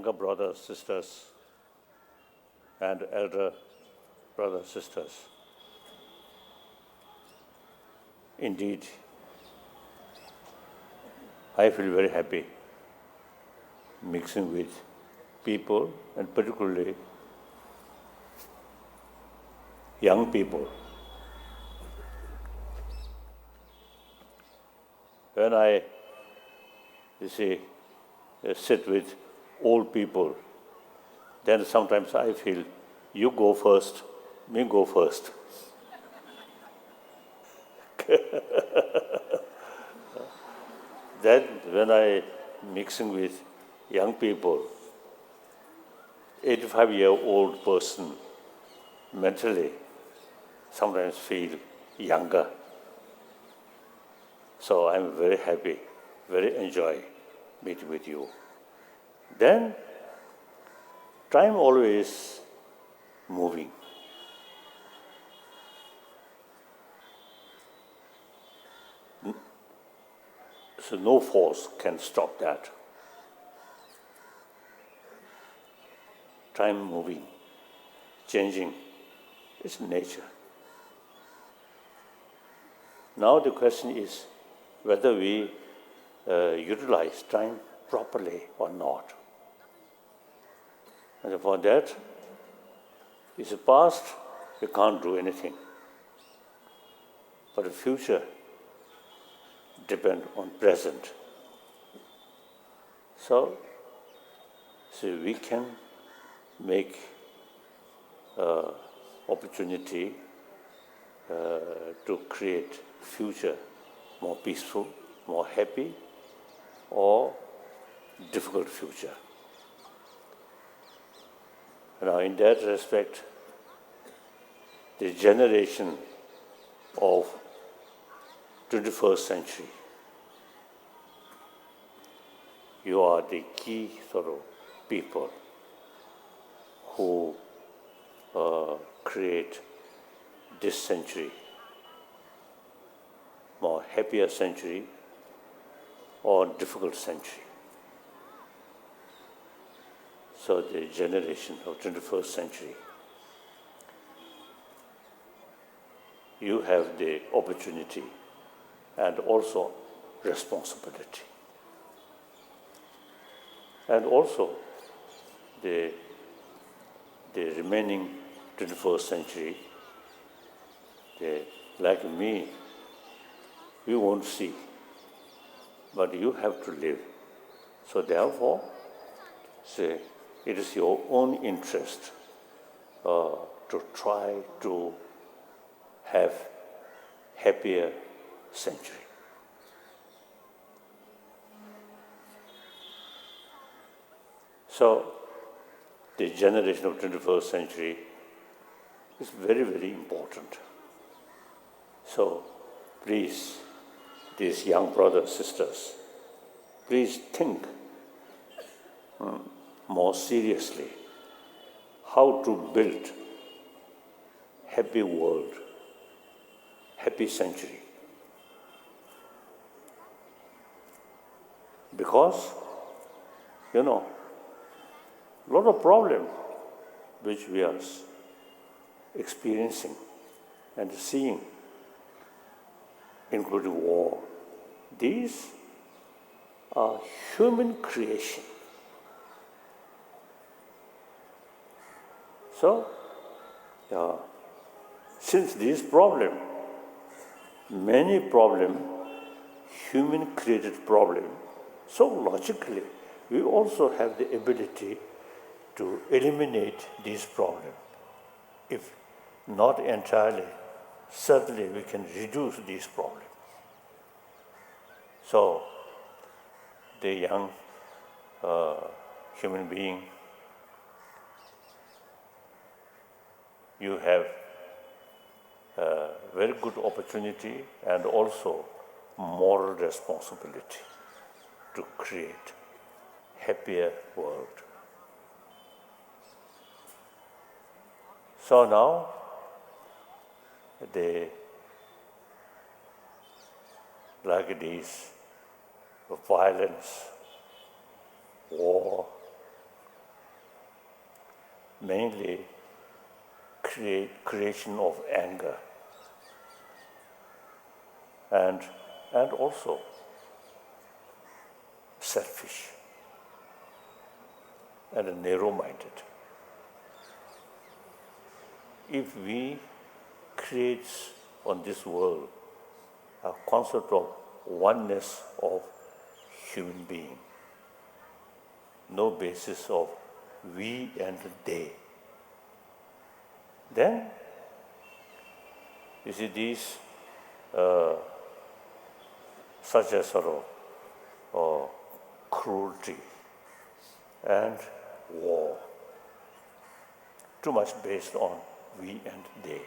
younger brothers, sisters, and elder brothers, sisters. Indeed, I feel very happy mixing with people, and particularly young people. When I, sit with old people, then sometimes I feel, you go first, me go first. Then when I mixing with young people, 85-year-old person mentally sometimes feel younger. So I'm very happy, very enjoy meeting with you. Then time always moving. So no force can stop that. Time moving, changing, it's nature. Now the question is whether we utilize time properly or not. And for that, it's the past, we can't do anything. But the future depends on present. So we can make opportunity to create future more peaceful, more happy, or difficult future. Now, in that respect, the generation of 21st century, you are the key sort of people who create this century, more happier century or difficult century. So the generation of 21st century, you have the opportunity and also responsibility. And also the remaining 21st century, like me, we won't see, but you have to live. So therefore, it is your own interest to try to have happier century. So the generation of 21st century is very, very important. So please, these young brothers, sisters, please think more seriously how to build happy world, happy century. Because, a lot of problems which we are experiencing and seeing, including war, these are human creation. So, since these problems, many problems, human-created problems, so logically, we also have the ability to eliminate these problems. If not entirely, certainly we can reduce these problems. So, the young human being, you have a very good opportunity and also moral responsibility to create happier world. So now, like these violence, war, mainly creation of anger and also selfish and narrow-minded. If we create on this world a concept of oneness of human being, no basis of we and they, then you see these such as sort of cruelty and war, too much based on we and they.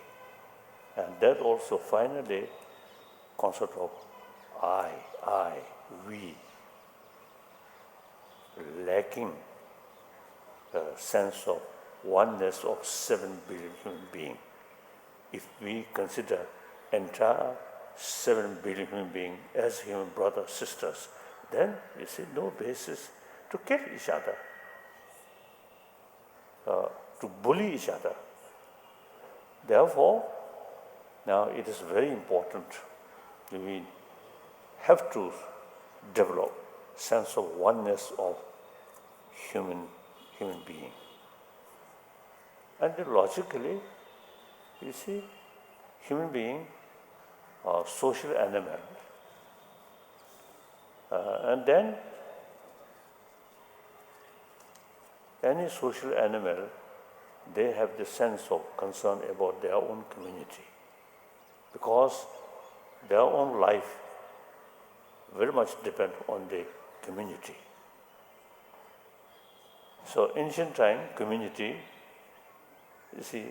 And that also finally concept of I, we, lacking a sense of oneness of 7 billion human beings. If we consider entire 7 billion human beings as human brothers, sisters, then you see no basis to kill each other, to bully each other. Therefore, now it is very important we have to develop sense of oneness of human being. And then logically, you see, human being are social animal. And then any social animal, they have the sense of concern about their own community, because their own life very much depends on the community. So ancient time, community, you see,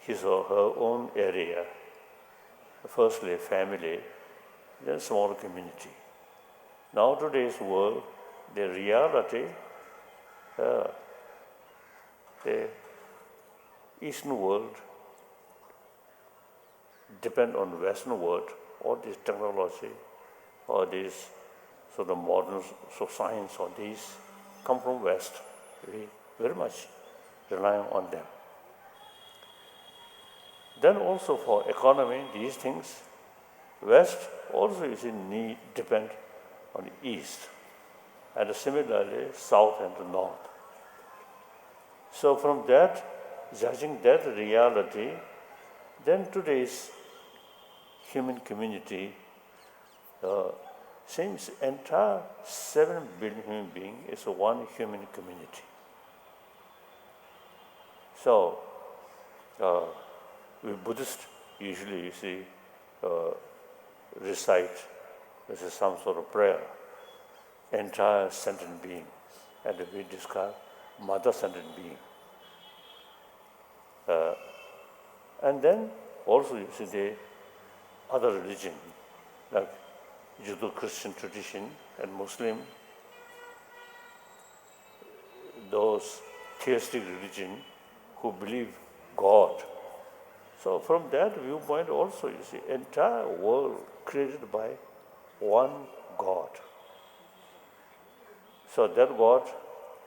his or her own area, firstly family, then small community. Now today's world, the reality, the Eastern world depend on Western world, all this technology, all this sort of modern science, all these come from West. We very much rely on them. Then also for economy, these things, West also is in need, depend on the East, and similarly South and the North. So from that, judging that reality, then today's human community seems entire 7 billion human beings is one human community. So we Buddhists usually, you see, recite this is some sort of prayer, entire sentient being, and we describe mother sentient being. And then also you see the other religion, like Judeo-Christian tradition and Muslim, those theistic religion who believe God. So from that viewpoint also you see entire world created by one God. So that God,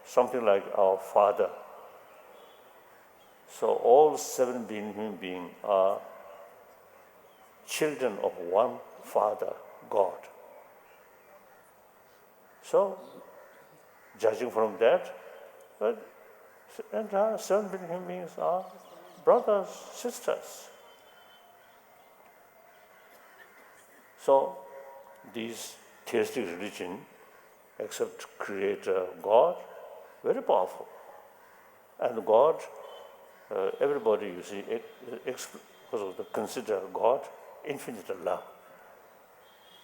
something like our Father. So all 7 billion human beings are children of one Father, God. So, judging from that, entire 7 billion human beings are brothers, sisters. So, these theistic religion, except Creator God, very powerful. And God, everybody, you see, consider God infinite love.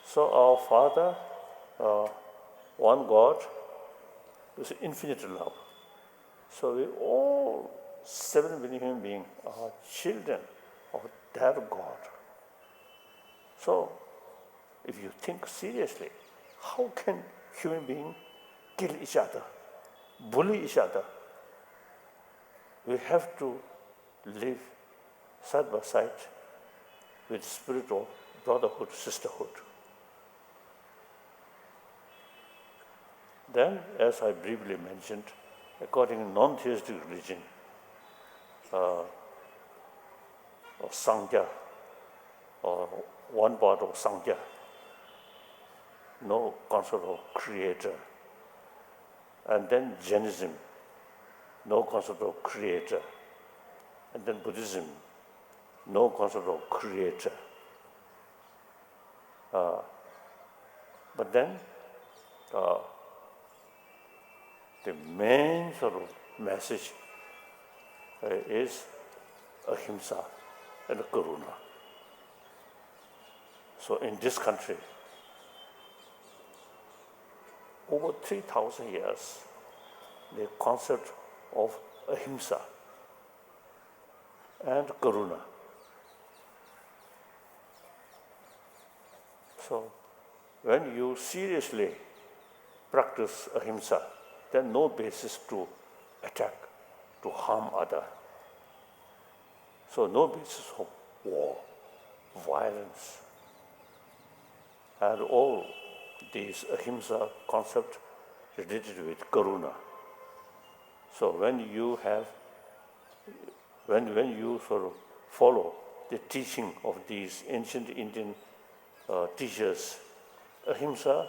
So our Father, one God, is infinite love. So we all 7 billion human beings are children of that God. So if you think seriously, how can human beings kill each other, bully each other? We have to live side by side with spirit of brotherhood, sisterhood. Then, as I briefly mentioned, according to non-theistic religion, or Sangha, or one part of Sangha, no concept of creator. And then Jainism, no concept of creator. And then Buddhism, no concept of creator. But then the main sort of message is ahimsa and karuna. So in this country, over 3,000 years, the concept of ahimsa and karuna. So when you seriously practice ahimsa, there is no basis to attack, to harm others. So no basis of war, violence. And all these ahimsa concept related with karuna. So when you sort of follow the teaching of these ancient Indian teachers, ahimsa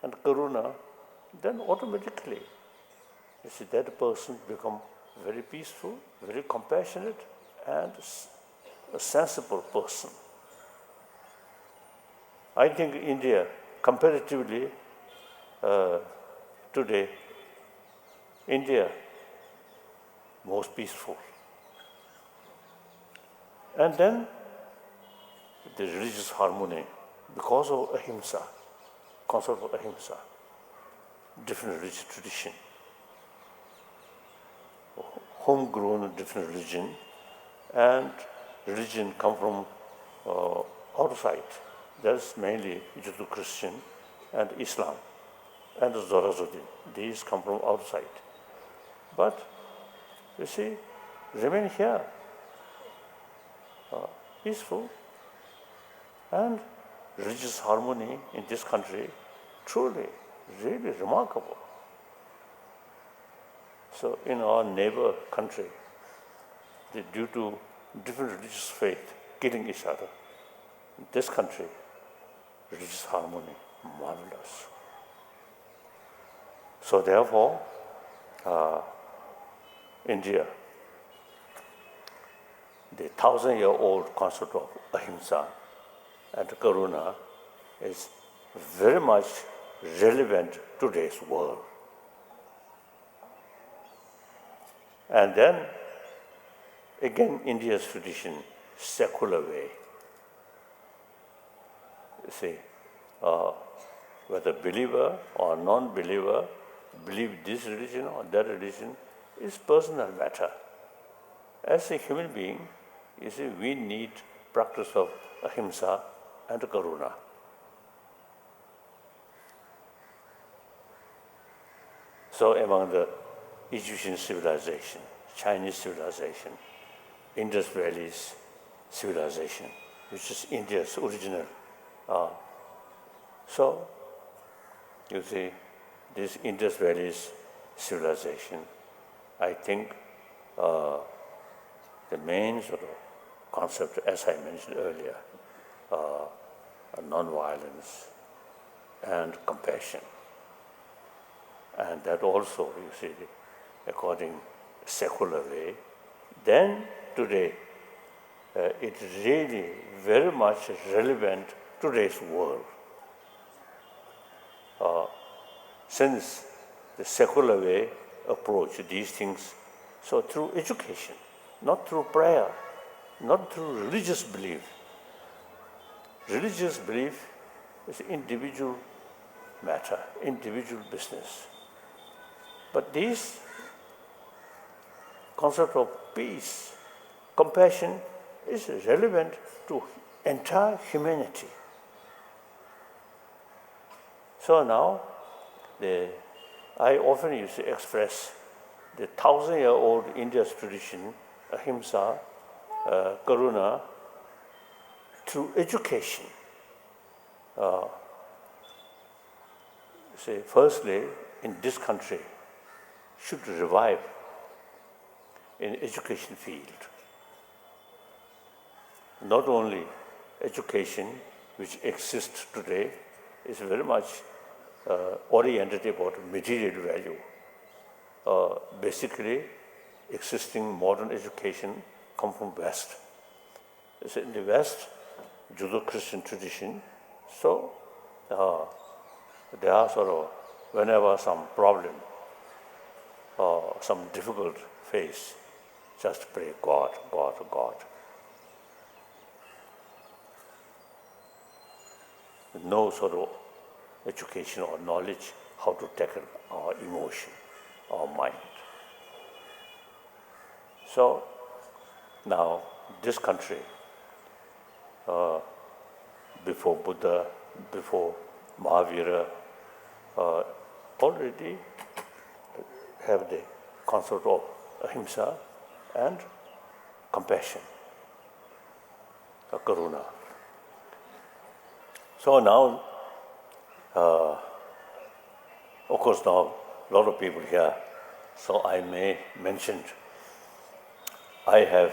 and karuna, then automatically you see that person become very peaceful, very compassionate, and a sensible person. I think India, comparatively today, India most peaceful. And then the religious harmony, because of ahimsa, concept of ahimsa, different religious tradition, homegrown different religion, and religion come from outside. That's mainly Judeo-Christian and Islam and Zoroastrian. These come from outside. But you see, remain here, peaceful, and religious harmony in this country, truly, really remarkable. So in our neighbor country, due to different religious faith killing each other, in this country, religious harmony, marvelous. So therefore, India, the 1,000-year-old concept of ahimsa and karuna is very much relevant to today's world. And then, again, India's tradition, secular way. You see, whether believer or non-believer, believe this religion or that religion, is personal matter. As a human being, you see, we need practice of ahimsa and karuna. So among the Egyptian civilization, Chinese civilization, Indus Valley's civilization, which is India's original. So, you see, this Indus Valley's civilization, I think the main sort of concept, as I mentioned earlier, non-violence and compassion. And that also, you see, according secular way, then today it's really very much relevant to today's world. Since the secular way approach these things, so through education, not through prayer, not through religious belief. Religious belief is individual matter, individual business. But this concept of peace, compassion is relevant to entire humanity. So now, I often used to express the 1,000-year-old India's tradition, ahimsa, karuna, through education. Firstly, in this country, should revive in education field. Not only education which exists today is very much oriented about material value. Basically, existing modern education comes from West. So in the West, Judeo-Christian tradition, so there are sort of, whenever some problem or some difficult phase, just pray God, God, God. No sort of education or knowledge how to tackle our emotion, our mind. So now this country, before Buddha, before Mahavira, already have the concept of ahimsa and compassion, karuna. So now, of course now a lot of people here, so I may mention, I have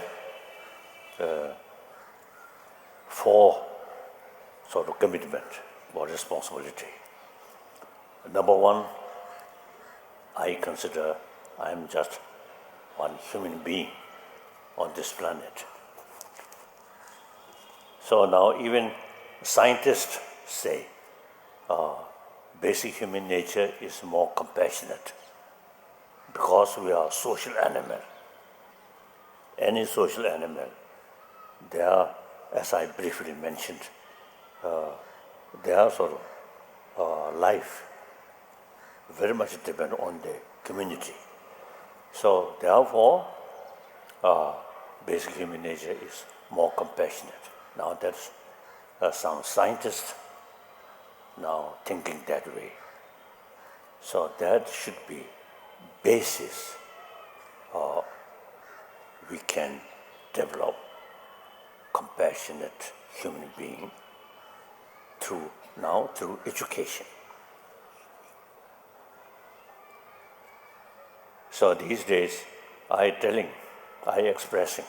4 sort of commitment or responsibility. Number 1, I consider I am just one human being on this planet. So now even scientists say basic human nature is more compassionate because we are a social animal. Any social animal, they are, as I briefly mentioned, their sort of life very much depend on the community. So therefore, basic human nature is more compassionate. Now that's some scientists now thinking that way. So that should be basis we can develop compassionate human being through education. So these days I expressing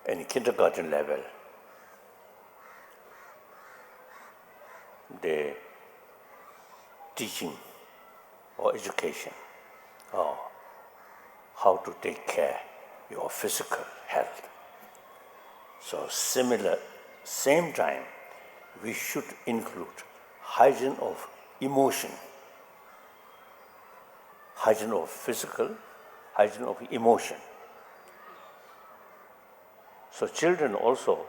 in kindergarten level, the teaching or education how to take care of your physical health. So same time, we should include hygiene of emotion, hygiene of physical, hygiene of emotion. So children also,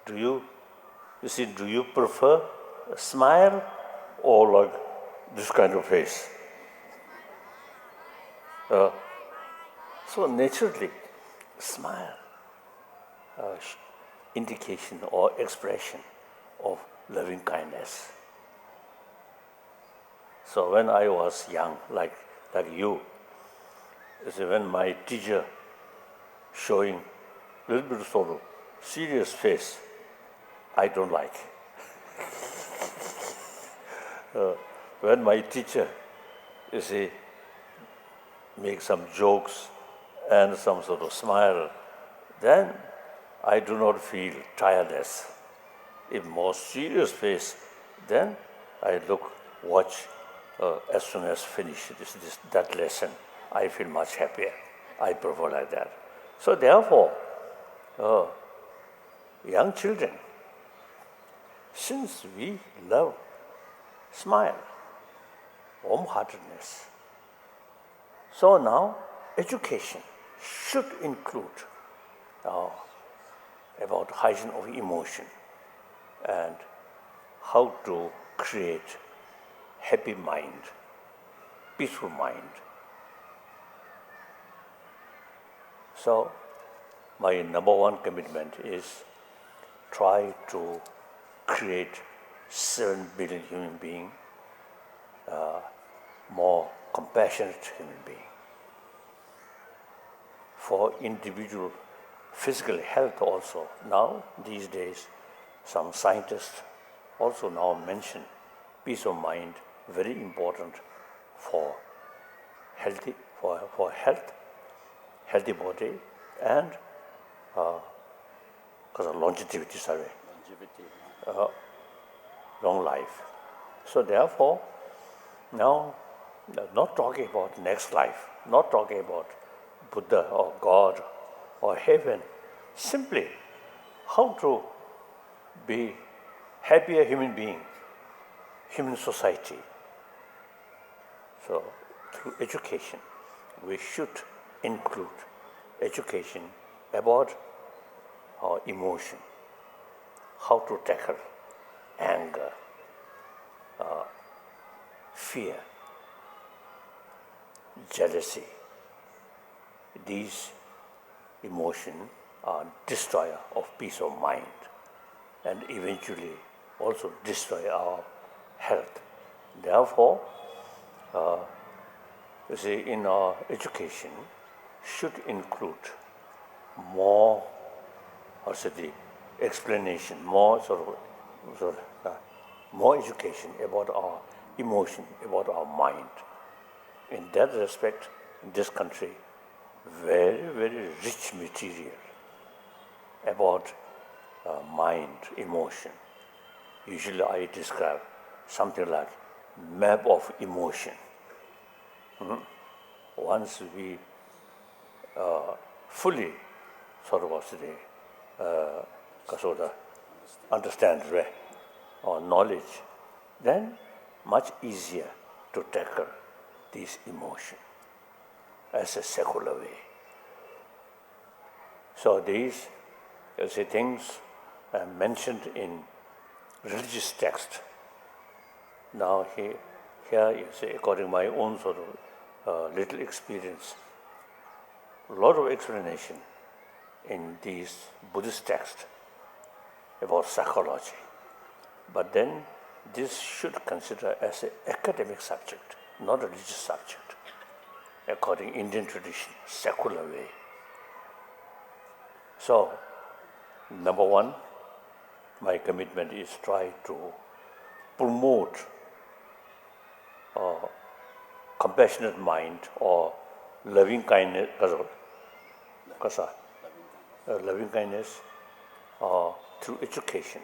do you prefer a smile or like this kind of face? So naturally, smile, indication or expression of loving kindness. So when I was young, like you, when my teacher showing a little bit of sort of serious face, I don't like. When my teacher, make some jokes and some sort of smile, then I do not feel tiredness. If more serious face, then I watch as soon as finish that lesson, I feel much happier. I prefer like that. So therefore, young children, since we love smile, warm-heartedness, so now education should include about hygiene of emotion and how to create happy mind, peaceful mind. So my number 1 commitment is try to create 7 billion human beings, more compassionate human beings. For individual physical health also, now these days some scientists also now mention peace of mind, very important for healthy, for health, healthy body, and because of longevity, long life. So therefore, now not talking about next life, not talking about Buddha or God or heaven, simply how to be happier human being, human society. So through education, we should include education about our emotion, how to tackle anger, fear, jealousy. These emotions are destroyer of peace of mind and eventually also destroy our health. Therefore, you see, in our education should include more, also the explanation, more more education about our emotion, about our mind. In that respect, in this country, very, very rich material about mind, emotion. Usually I describe something like map of emotion. Once we fully understand or knowledge, then much easier to tackle these emotions as a secular way. So these things mentioned in religious text. Now here you see, according to my own little experience, a lot of explanation in these Buddhist texts about psychology. But then this should consider as an academic subject, not a religious subject, according to Indian tradition, secular way. So, number one, my commitment is try to promote compassionate mind or loving kindness, loving kindness through education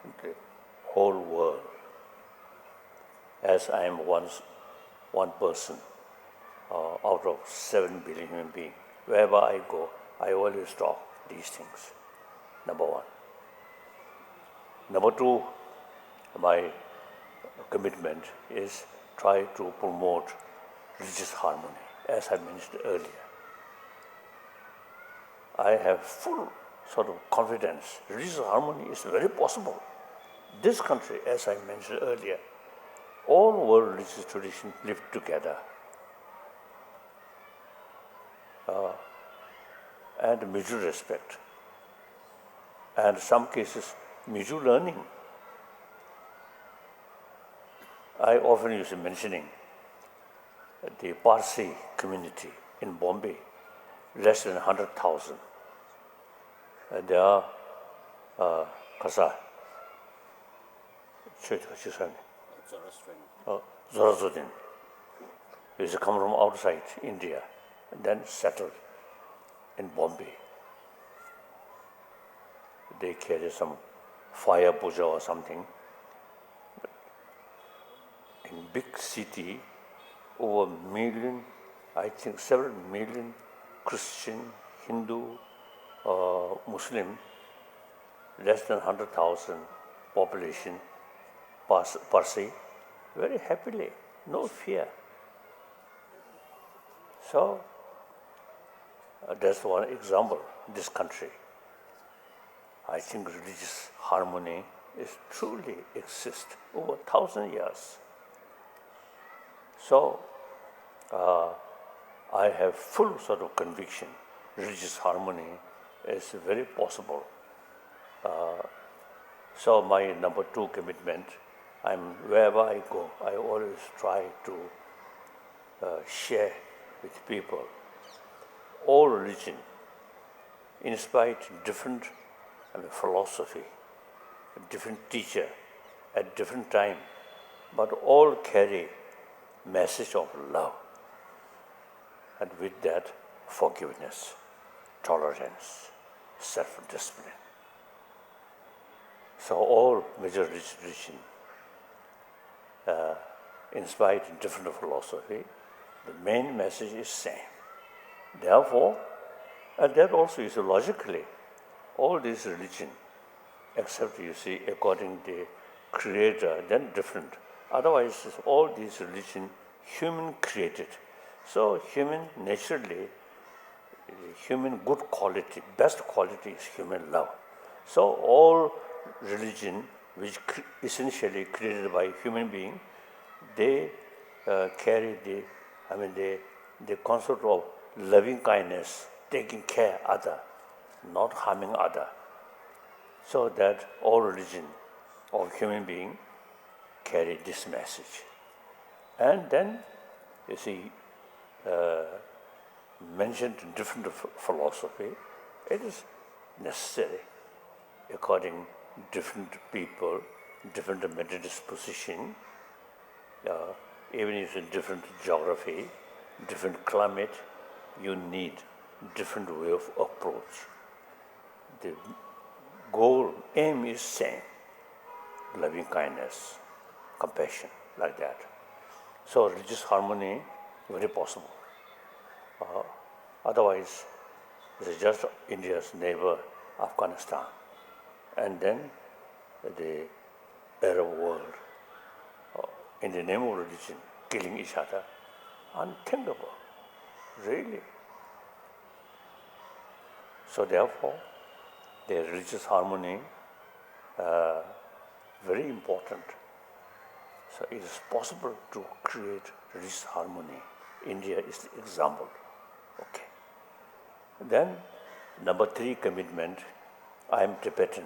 in the whole world. As I am one person out of 7 billion human beings, wherever I go, I always talk these things. Number one. Number two, my commitment is try to promote religious harmony, as I mentioned earlier. I have full confidence. Religious harmony is very possible. This country, as I mentioned earlier, all world religious traditions live together. And mutual respect. And in some cases, mutual learning. I often use mentioning the Parsi community in Bombay, less than 100,000. They are Zoroastrian. They used to come from outside India and then settled in Bombay. They carry some fire puja or something. In big city, over a million, I think several million Christian, Hindu, Muslim, less than 100,000 population, Parsi, very happily, no fear. So, that's one example, this country. I think religious harmony is truly exist over 1,000 years. So, I have full conviction religious harmony is very possible. So my number two commitment, wherever I go, I always try to share with people all religion, in spite different philosophy, different teacher at different time, but all carry message of love. and with that, forgiveness, tolerance, self-discipline. So all major religions inspired in different philosophy, the main message is same. Therefore, and that also is logically, all these religions, except you see according to the creator, then different. Otherwise, all these religions, human created. So human naturally, human good quality, best quality is human love. So all religion which essentially created by human being, they carry the concept of loving kindness, taking care other, not harming other. So that all religion of human being carry this message. And then, you see, mentioned in different philosophy, it is necessary according different people, different mental disposition, even if in different geography, different climate, you need different way of approach. The goal, aim is same, loving kindness, compassion, like that. So religious harmony, very possible. Otherwise, it is just India's neighbor, Afghanistan, and then the Arab world, in the name of religion, killing each other, unthinkable, really. So therefore, the religious harmony, very important. So it is possible to create religious harmony. India is the example. Okay. Then, number 3 commitment, I am Tibetan.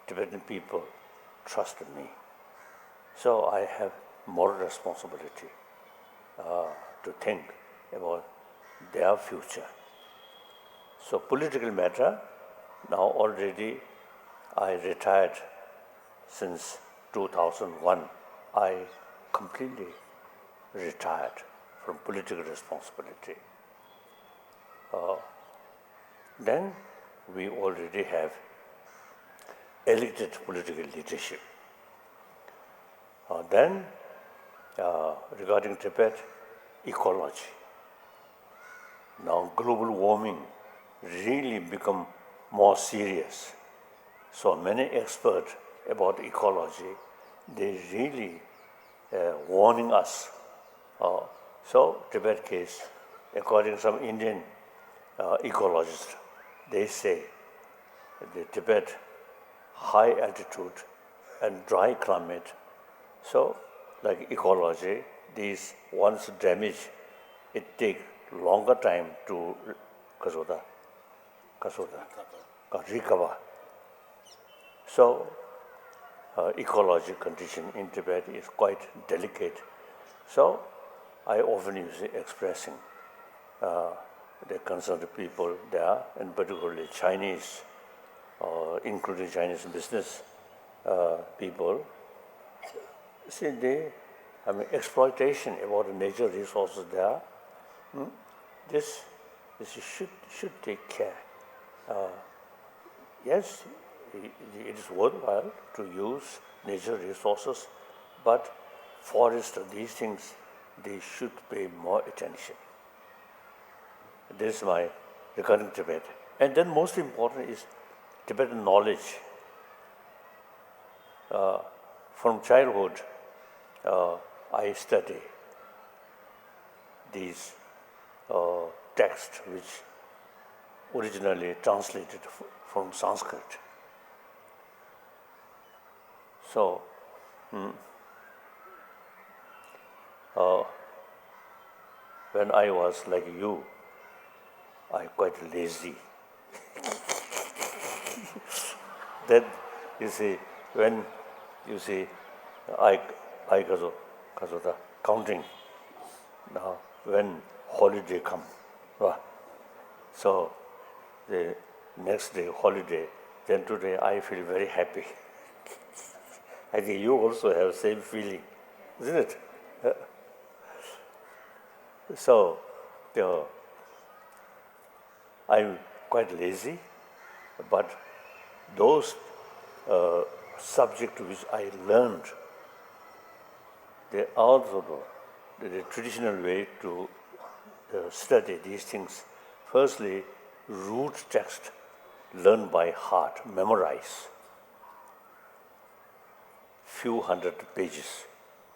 Tibetan people trust me. So I have moral responsibility to think about their future. So political matter, now already I retired since 2001. I completely retired from political responsibility. Then we already have elected political leadership. Then, regarding Tibet, ecology. Now global warming really become more serious. So many experts about ecology, they really warning us. So Tibet case, according to some Indian ecologists, they say the Tibet high altitude and dry climate. So, like ecology, these once damaged, it takes longer time to recover. So, ecology condition in Tibet is quite delicate. So, I often use expressing the concerned people there, and particularly Chinese, including Chinese business people. See, exploitation about the nature resources there. This should take care. Yes, it is worthwhile to use nature resources, but forest, these things, they should pay more attention. This is my regarding Tibet. And then most important is Tibetan knowledge. From childhood, I study these texts which originally translated from Sanskrit. So, when I was like you, I quite lazy. Then you see, when you see, I the counting. Now, when holiday come, so the next day holiday, then today I feel very happy. I think you also have same feeling, isn't it? So, I'm quite lazy, but those subjects which I learned, they also know the traditional way to study these things. Firstly, root text, learn by heart, memorize. Few hundred pages,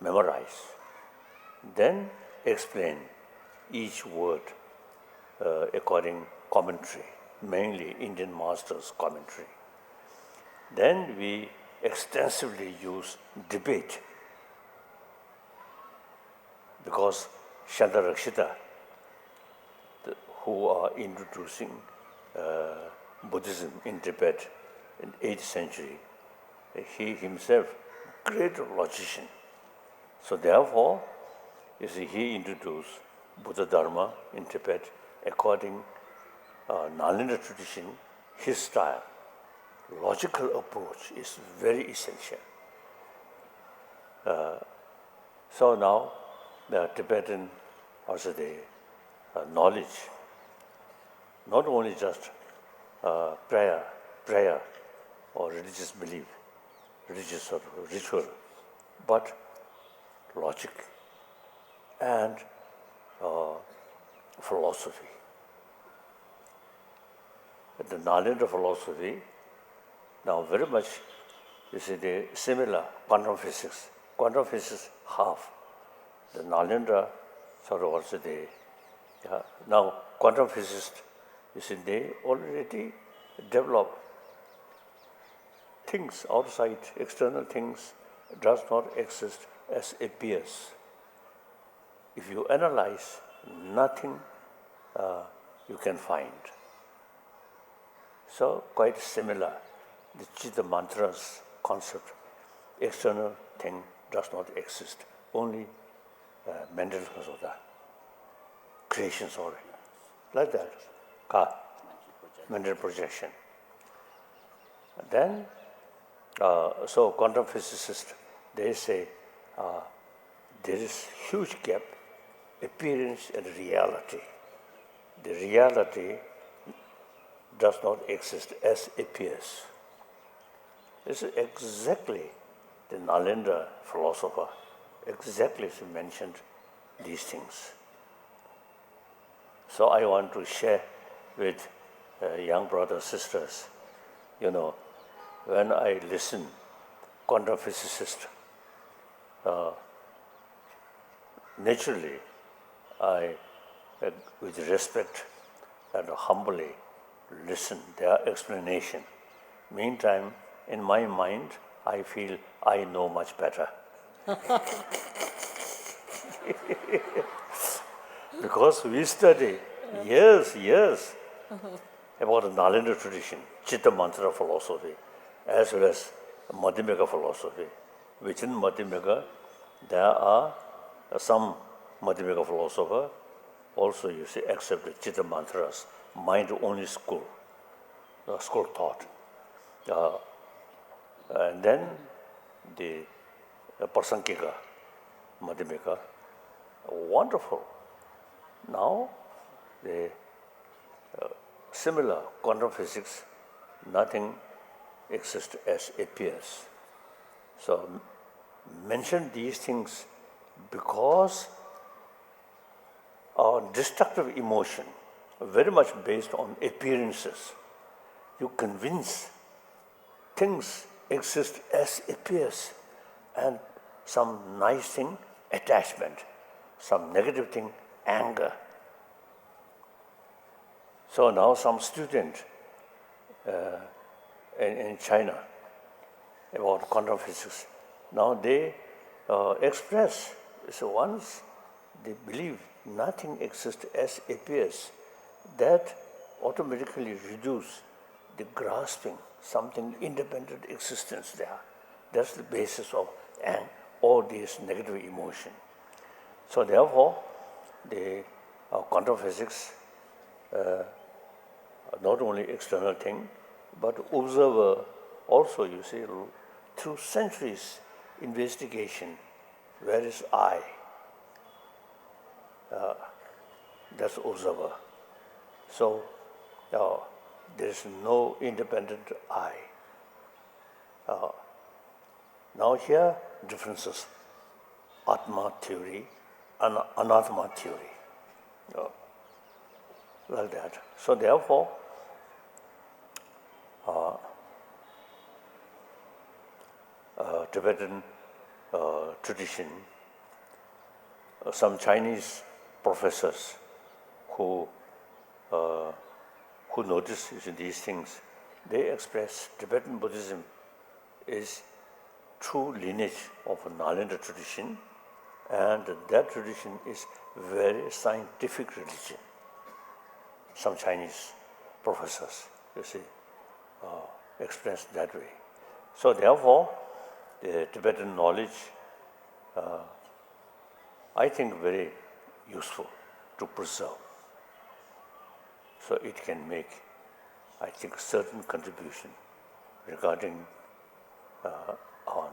memorize. Then explain each word according commentary, mainly Indian masters' commentary. Then we extensively use debate because Shantarakshita, who are introducing Buddhism in Tibet in 8th century, he himself, great logician. So therefore, you see, he introduced Buddha Dharma in Tibet according Nalanda tradition, his style. Logical approach is very essential. So now the Tibetan, also the knowledge, not only just prayer or religious belief, religious or ritual, but logic and philosophy. The Nalanda philosophy now very much, you see, the similar quantum physics. Quantum physics half. The Nalanda sort of also now quantum physicists, you see, they already develop things outside, external things does not exist as appears. If you analyze, nothing you can find. So quite similar, the Chitta Mantra's concept, external thing does not exist, only mental creations already. Like that, mental projection. Then, so quantum physicists, they say there is huge gap, appearance and reality. The reality does not exist as appears. This is exactly the Nalanda philosopher, exactly as he mentioned these things. So I want to share with young brothers, sisters, you know, when I listen quantum physicists, naturally, I, with respect and humbly, listen their explanation. Meantime, in my mind, I feel I know much better. Because we study years about the Nalanda tradition, Chitta Mantra philosophy, as well as Madhyamaka philosophy. Within Madhyamaka, there are some Madhyamaka philosophers also, you see, accept the Chitta Mantras, mind-only school thought. And then the Prasankika, Madhyamaka, wonderful. Now, the similar quantum physics, nothing exists as appears. So, mention these things because our destructive emotion, very much based on appearances. You convince things exist as appears, and some nice thing, attachment, some negative thing, anger. So now some student in China about quantum physics, now they express, so once they believe nothing exists as appears, that automatically reduce the grasping something independent existence there. That's the basis of all these negative emotion. So therefore, the quantum physics, not only external thing, but observer also, you see, through centuries investigation, where is I? that's observer. So there is no independent I. Now here, differences. Atma theory and Anatma theory. Like that. So therefore, Tibetan tradition, some Chinese professors who notice these things, they express Tibetan Buddhism is true lineage of a Nalanda tradition, and that tradition is very scientific religion. Some Chinese professors, express that way. So therefore, the Tibetan knowledge, I think, very useful to preserve. So it can make, I think, certain contribution regarding our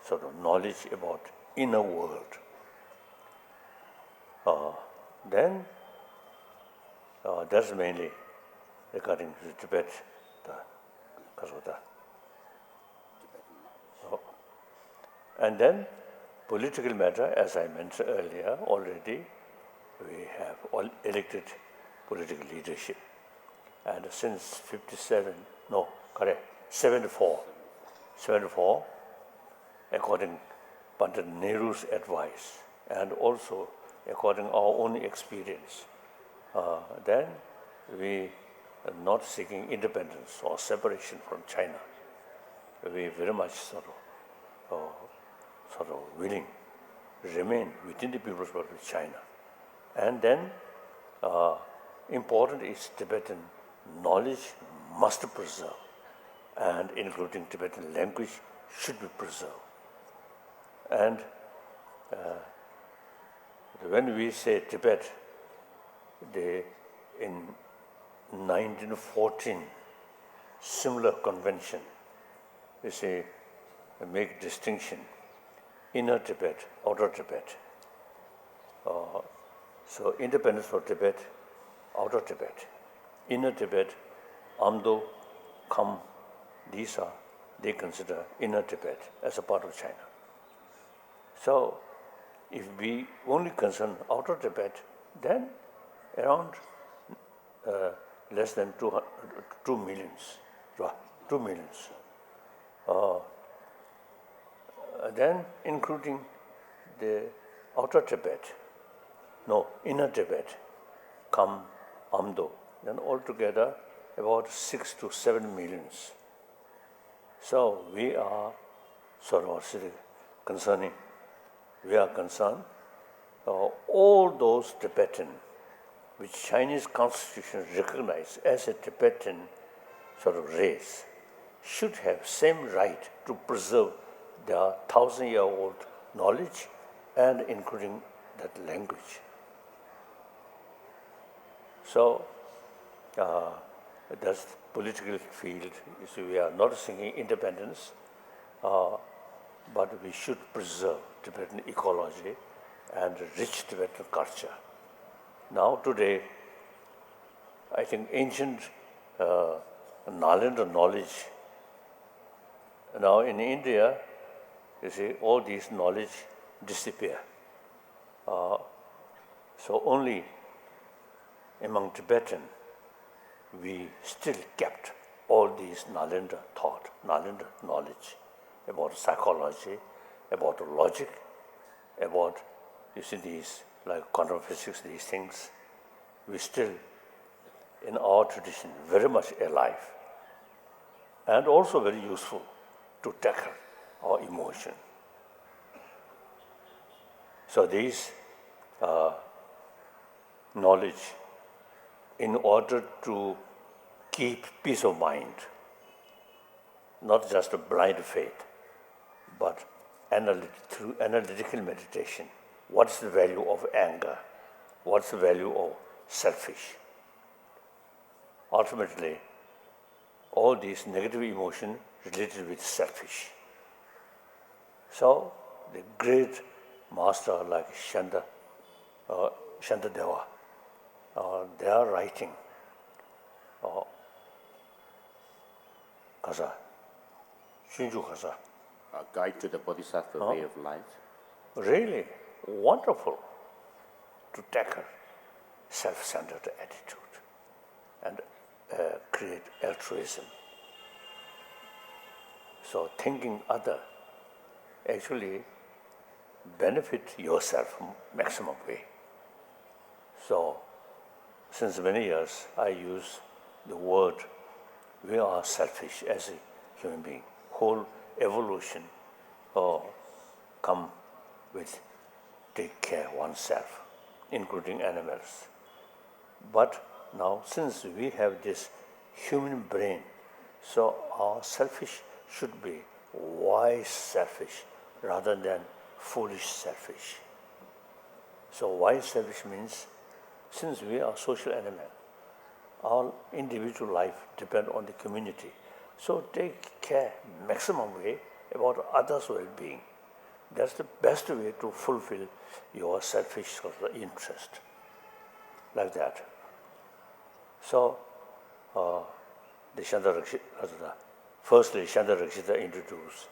sort of knowledge about inner world. Then that's mainly regarding the Tibet, the Kasota. And then political matter, as I mentioned earlier already, we have all elected political leadership. And since 74, according Pandit Nehru's advice, and also according our own experience, then we are not seeking independence or separation from China. We very much sort of willing to remain within the People's Republic of China. And then important is Tibetan knowledge must be preserved, and including Tibetan language should be preserved. And when we say Tibet, in 1914 similar convention, we say make distinction, inner Tibet, outer Tibet. So independence for Tibet, outer Tibet. Inner Tibet, Amdo, Kham, these are, they consider inner Tibet as a part of China. So if we only concern outer Tibet, then around less than 2 millions. 2 millions. Then including the outer Tibet, inner Tibet, Kham, Amdo, then altogether about 6 to 7 millions. So we are sort of concerned all those Tibetan, which Chinese constitution recognized as a Tibetan sort of race, should have same right to preserve their 1,000-year-old knowledge and including that language. So that's political field. We are not seeking independence, but we should preserve Tibetan ecology and rich Tibetan culture. Now today, I think ancient Nalanda knowledge, now in India, all these knowledge disappear. So only among Tibetan, we still kept all these Nalanda thought, Nalanda knowledge about psychology, about logic, about, these like quantum physics, these things. We still, in our tradition, very much alive and also very useful to tackle our emotion. So these knowledge, in order to keep peace of mind, not just a blind faith, but through analytical meditation. What's the value of anger? What's the value of selfish? Ultimately, all these negative emotions related with selfish. So the great master like Shantadeva, they are writing Kasa, Shinju Kasa. A guide to the Bodhisattva way of life. Really wonderful to tackle self-centered attitude and create altruism. So thinking other actually benefit yourself maximum way. So since many years I use the word we are selfish as a human being. Whole evolution come with take care oneself, including animals. But now since we have this human brain, so our selfish should be wise selfish rather than foolish selfish. So wise selfish means since we are social animal, our individual life depends on the community. So take care maximum way about others' well-being. That's the best way to fulfill your selfish interest. Like that. So the firstly Shanta Rakshita introduced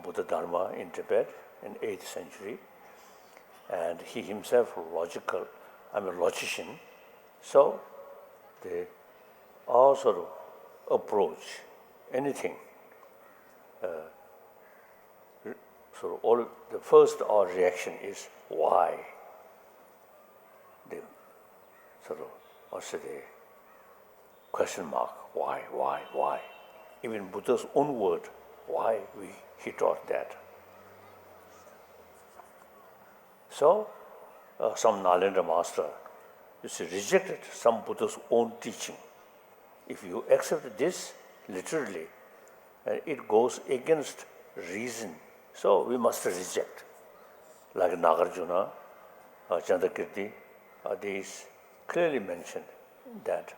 Buddha Dharma in Tibet in 8th century, and he himself logician. So they all sort of approach anything. So all the first our reaction is why. The sort of also the question mark, why? Even Buddha's own word, why he taught that. So some Nalendra master rejected some Buddha's own teaching. If you accept this literally, it goes against reason. So we must reject. Like Nagarjuna, Chandrakirti, these clearly mentioned that.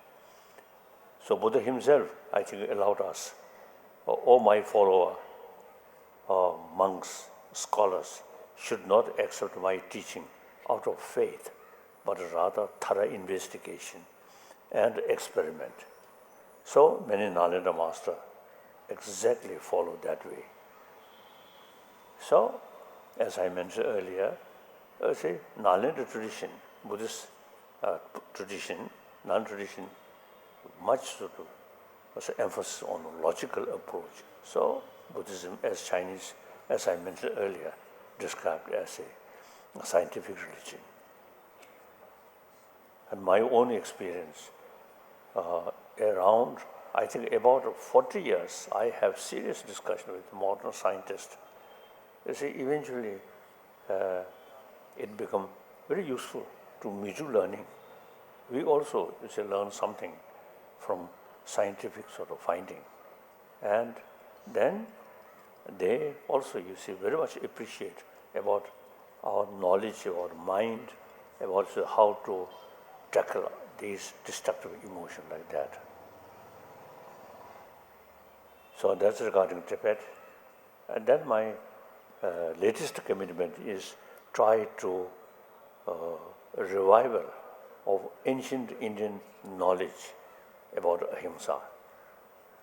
So Buddha himself, I think, allowed us, all my follower, monks, scholars, should not accept my teaching out of faith, but rather thorough investigation and experiment. So many Nalendra masters exactly follow that way. So, as I mentioned earlier, Nalendra tradition, Buddhist tradition, non-tradition, much sort of emphasis on logical approach. So Buddhism as Chinese, as I mentioned earlier, described as a scientific religion. And my own experience, around, I think about 40 years, I have serious discussion with modern scientists. Eventually it become very useful to Mizu learning. We also learn something from scientific sort of finding. And then they also, very much appreciate about our knowledge, about mind, about how to tackle these destructive emotions like that. So that's regarding Tibet. And then my latest commitment is try to revival of ancient Indian knowledge about ahimsa,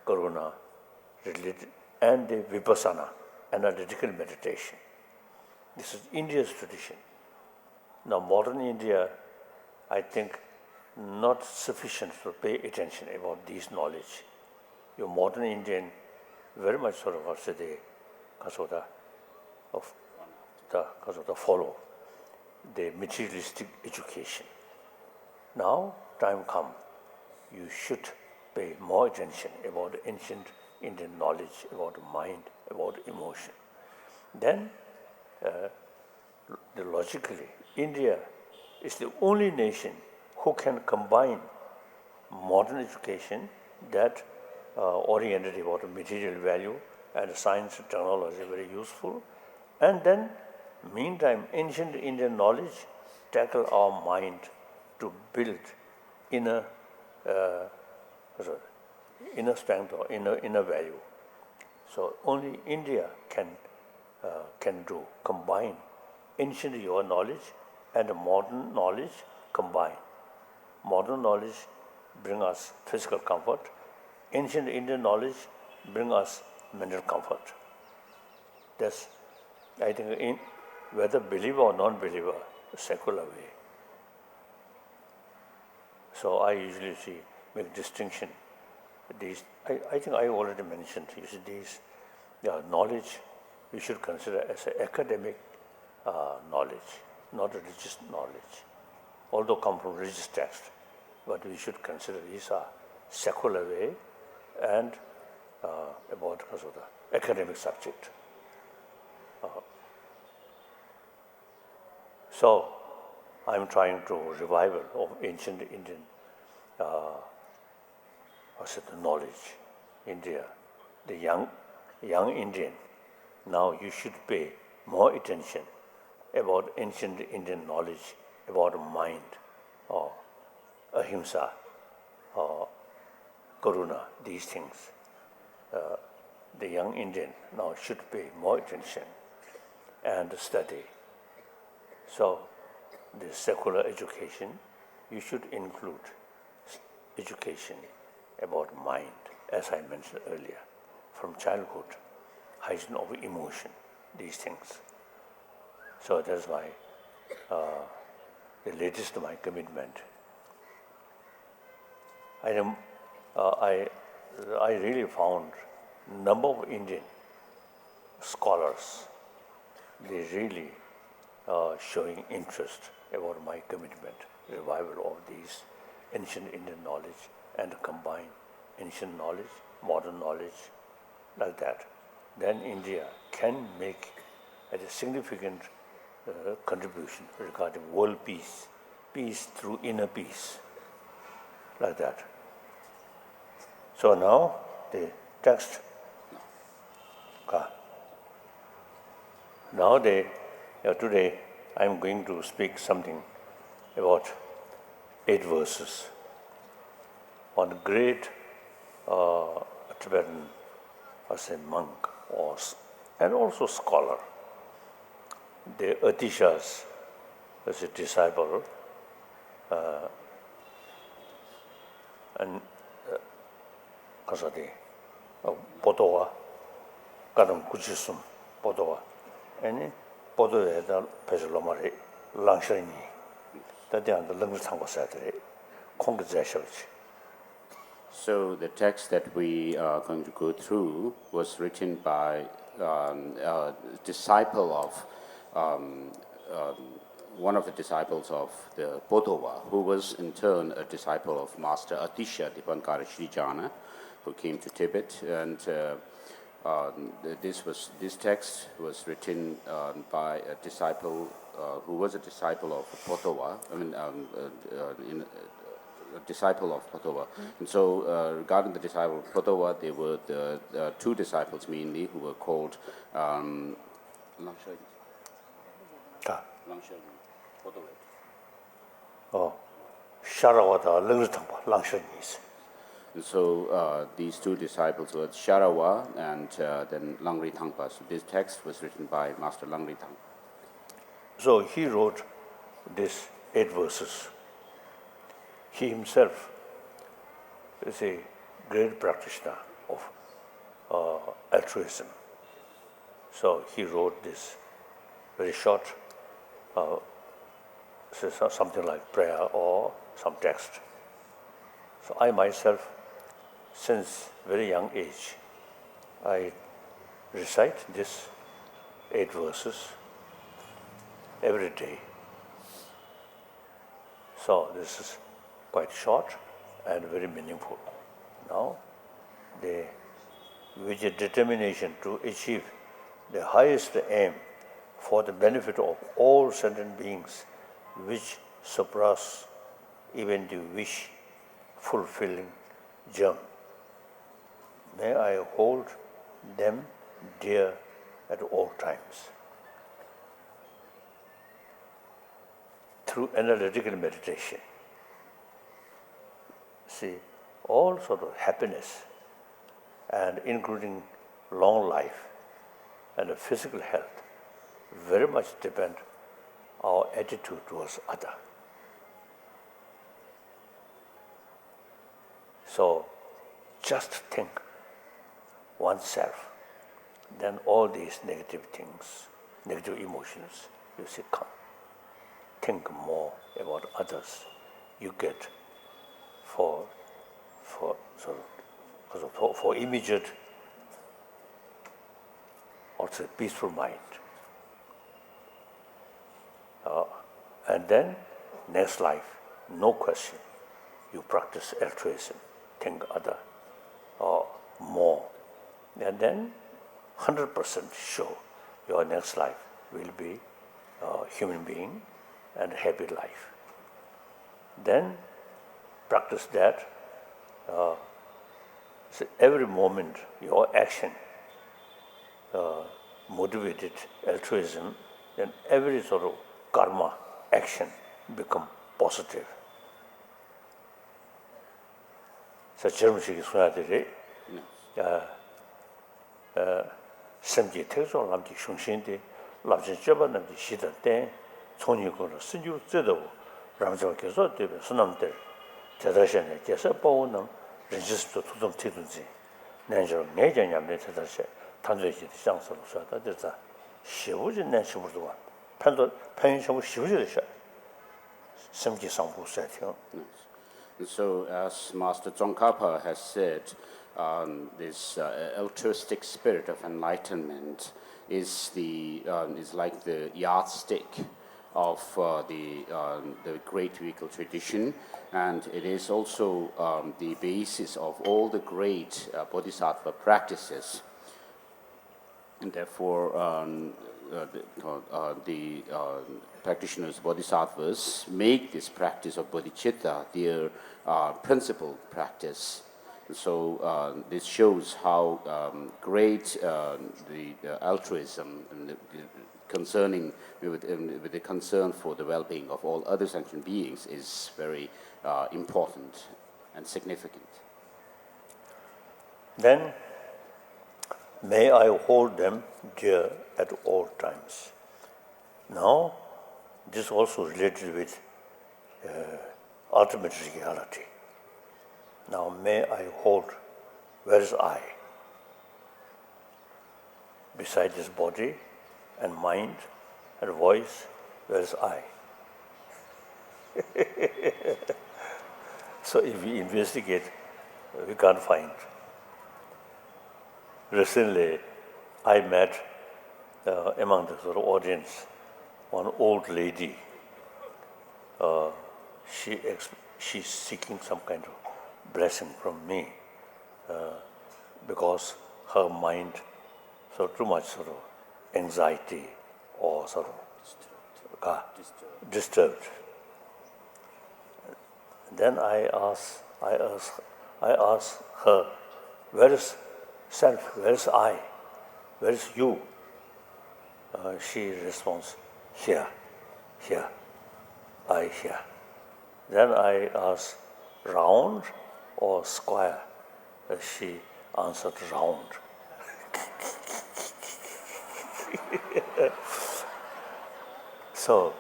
karuna, and the vipassana, analytical meditation. This is India's tradition. Now modern India, I think, not sufficient to pay attention about this knowledge. Your modern Indian very much sort of follow the materialistic education. Now time come, you should pay more attention about ancient Indian knowledge, about mind, about emotion. Then, logically, India is the only nation who can combine modern education that oriented about material value and science and technology, very useful. And then, meantime, ancient Indian knowledge tackle our mind to build inner strength or inner value. So only India can combine ancient yoga knowledge and modern knowledge combined. modern knowledge bring us physical comfort. Ancient Indian knowledge bring us mental comfort. That's, I think, in whether believer or non-believer, secular way. So I usually make distinction. These, I think I already mentioned, you see, these knowledge we should consider as an academic knowledge, not religious knowledge, although come from religious text. But we should consider these are secular way and about the academic subject. So I'm trying to revival of ancient Indian knowledge, India, the young Indian. Now you should pay more attention about ancient Indian knowledge about mind, or ahimsa, or karuna, these things. The young Indian now should pay more attention and study. So the secular education, you should include education about mind, as I mentioned earlier, from childhood, hygiene of emotion, these things. So that's why the latest my commitment. I really found number of Indian scholars, they really showing interest about my commitment, revival of these ancient Indian knowledge and combine ancient knowledge, modern knowledge, like that. Then India can make a significant contribution regarding world peace, peace through inner peace, like that. So now the text. Now today I am going to speak something about 8 verses on a great Tibetan, as a monk and also scholar. The Atishas was a disciple, and Kasadi, Potowa, Kadam Kuchisum, Potowa, and Potowa, the Pesalomari, Langshani, that they are the language tango Saturday, Congregation. So the text that we are going to go through was written by a disciple of one of the disciples of the Potowa, who was in turn a disciple of Master Atisha Dipankara Srijana, who came to Tibet. And this text was written by a disciple who was a disciple of Potowa. A disciple of Potowa. And so regarding the disciple of Potowa, there were the 2 disciples mainly who were called Langshani. Oh, Sharawata, Langshani. And so these 2 disciples were Sharawa and then Langri Thangpa. So this text was written by Master Langri Thangpa. So he wrote these 8 verses. He himself is a great practitioner of altruism. So he wrote this very short, something like prayer or some text. So I myself, since very young age, I recite these 8 verses every day. So this is quite short and very meaningful. Now, with a determination to achieve the highest aim for the benefit of all sentient beings, which surpass even the wish-fulfilling germ. May I hold them dear at all times. Through analytical meditation, see, all sort of happiness, and including long life and physical health, very much depend our attitude towards other. So just think oneself, then all these negative things, negative emotions, you see, come. Think more about others. You get for immediate, also peaceful mind. And then next life, no question, you practice altruism, think other or more. And then 100% sure your next life will be a human being and a happy life. Then practice that. So every moment your action motivated altruism, then every sort of karma action become positive. So 젊은이들이 소야들이 semji tekso lamji shungshinde labjin jeba namji shida ten chonyi kono sinju zedawo ramjawa keso debe sunamder tedashene kesa bawo nam rinjisipto tudum tidunzi nanjaro ngeja nyamne tedashe tanzoyji shangsalo soyata derza shivuji nanshimurduwa panyin shabu shivuji desha semji sangbu sayatiyo. So, as Master Tsongkhapa has said, this altruistic spirit of enlightenment is like the yardstick of the great vehicle tradition, and it is also the basis of all the great bodhisattva practices. And therefore, the practitioners, bodhisattvas, make this practice of bodhicitta their principal practice. So this shows how great the altruism and concerning with the concern for the well-being of all other sentient beings is very important and significant. Then may I hold them dear at all times. Now, this is also related with ultimate reality. Now, may I hold, where is I? Beside this body and mind and voice, where is I? So if we investigate, we can't find. Recently, I met among the sort of audience one old lady. She's seeking some kind of blessing from me because her mind so too much sort of anxiety or sort of disturbed. Then I ask her, where is self? Where is I? Where is you? She responds, here, I here. Then I ask, round or square? She answered, round. So,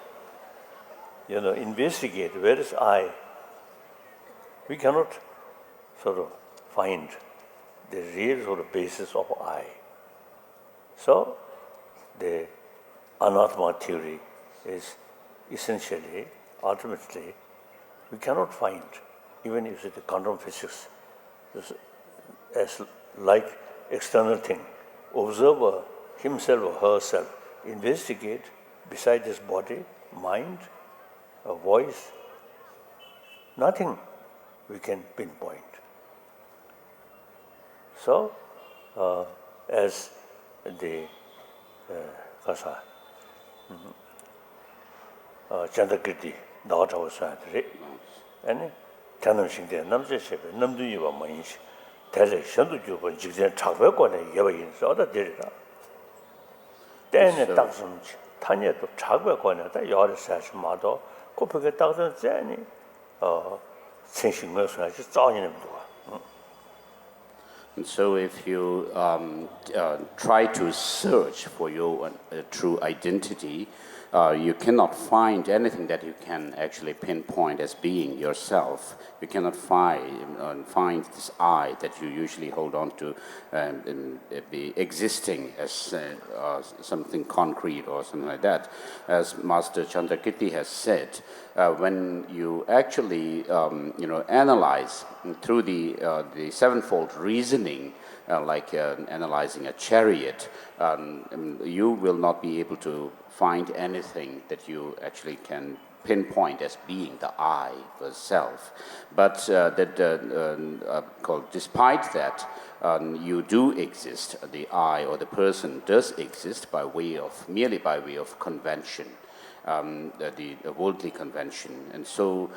investigate where is I. We cannot sort of find the real sort of basis of I. So, the anattma theory is essentially, ultimately, we cannot find, even if it's the quantum physics, as like external thing. Observer himself or herself, investigate beside this body, mind, a voice, nothing we can pinpoint. So, as the Chandakirti, daughter was saying, and Tanamshing, Namse Shepe, Namdu Yuva Mainsh, Tele Shandu Juba, Jigzen Chagwekone, Yava in Soda Dirida. Then a thousand Tanya to Chagwekone, the Yard Sash Mado, Kopaka thousand Zani, Sensing Mercy, just joining him to her. And so if you try to search for your true identity, you cannot find anything that you can actually pinpoint as being yourself. You cannot find this I that you usually hold on to be existing as something concrete or something like that. As Master Chandrakirti has said, when you actually analyze through the sevenfold reasoning, like analyzing a chariot, you will not be able to find anything that you actually can pinpoint as being the I, the self. But despite that, you do exist. The I or the person does exist merely by way of convention. The worldly convention. And so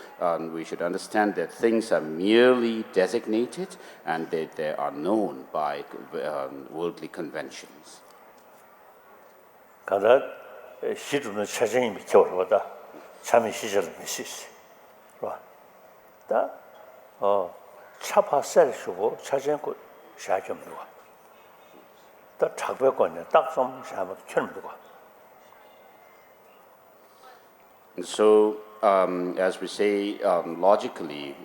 we should understand that things are merely designated and that they are known by worldly conventions. 가다 시루는 차정이 미쳐버다 참이 시절을 미시시, 봐. 다 차파셀 주고 차정고 샤좀 누가. 다 작별권에 딱좀 샤면 천 누가. And so, as we say, logically,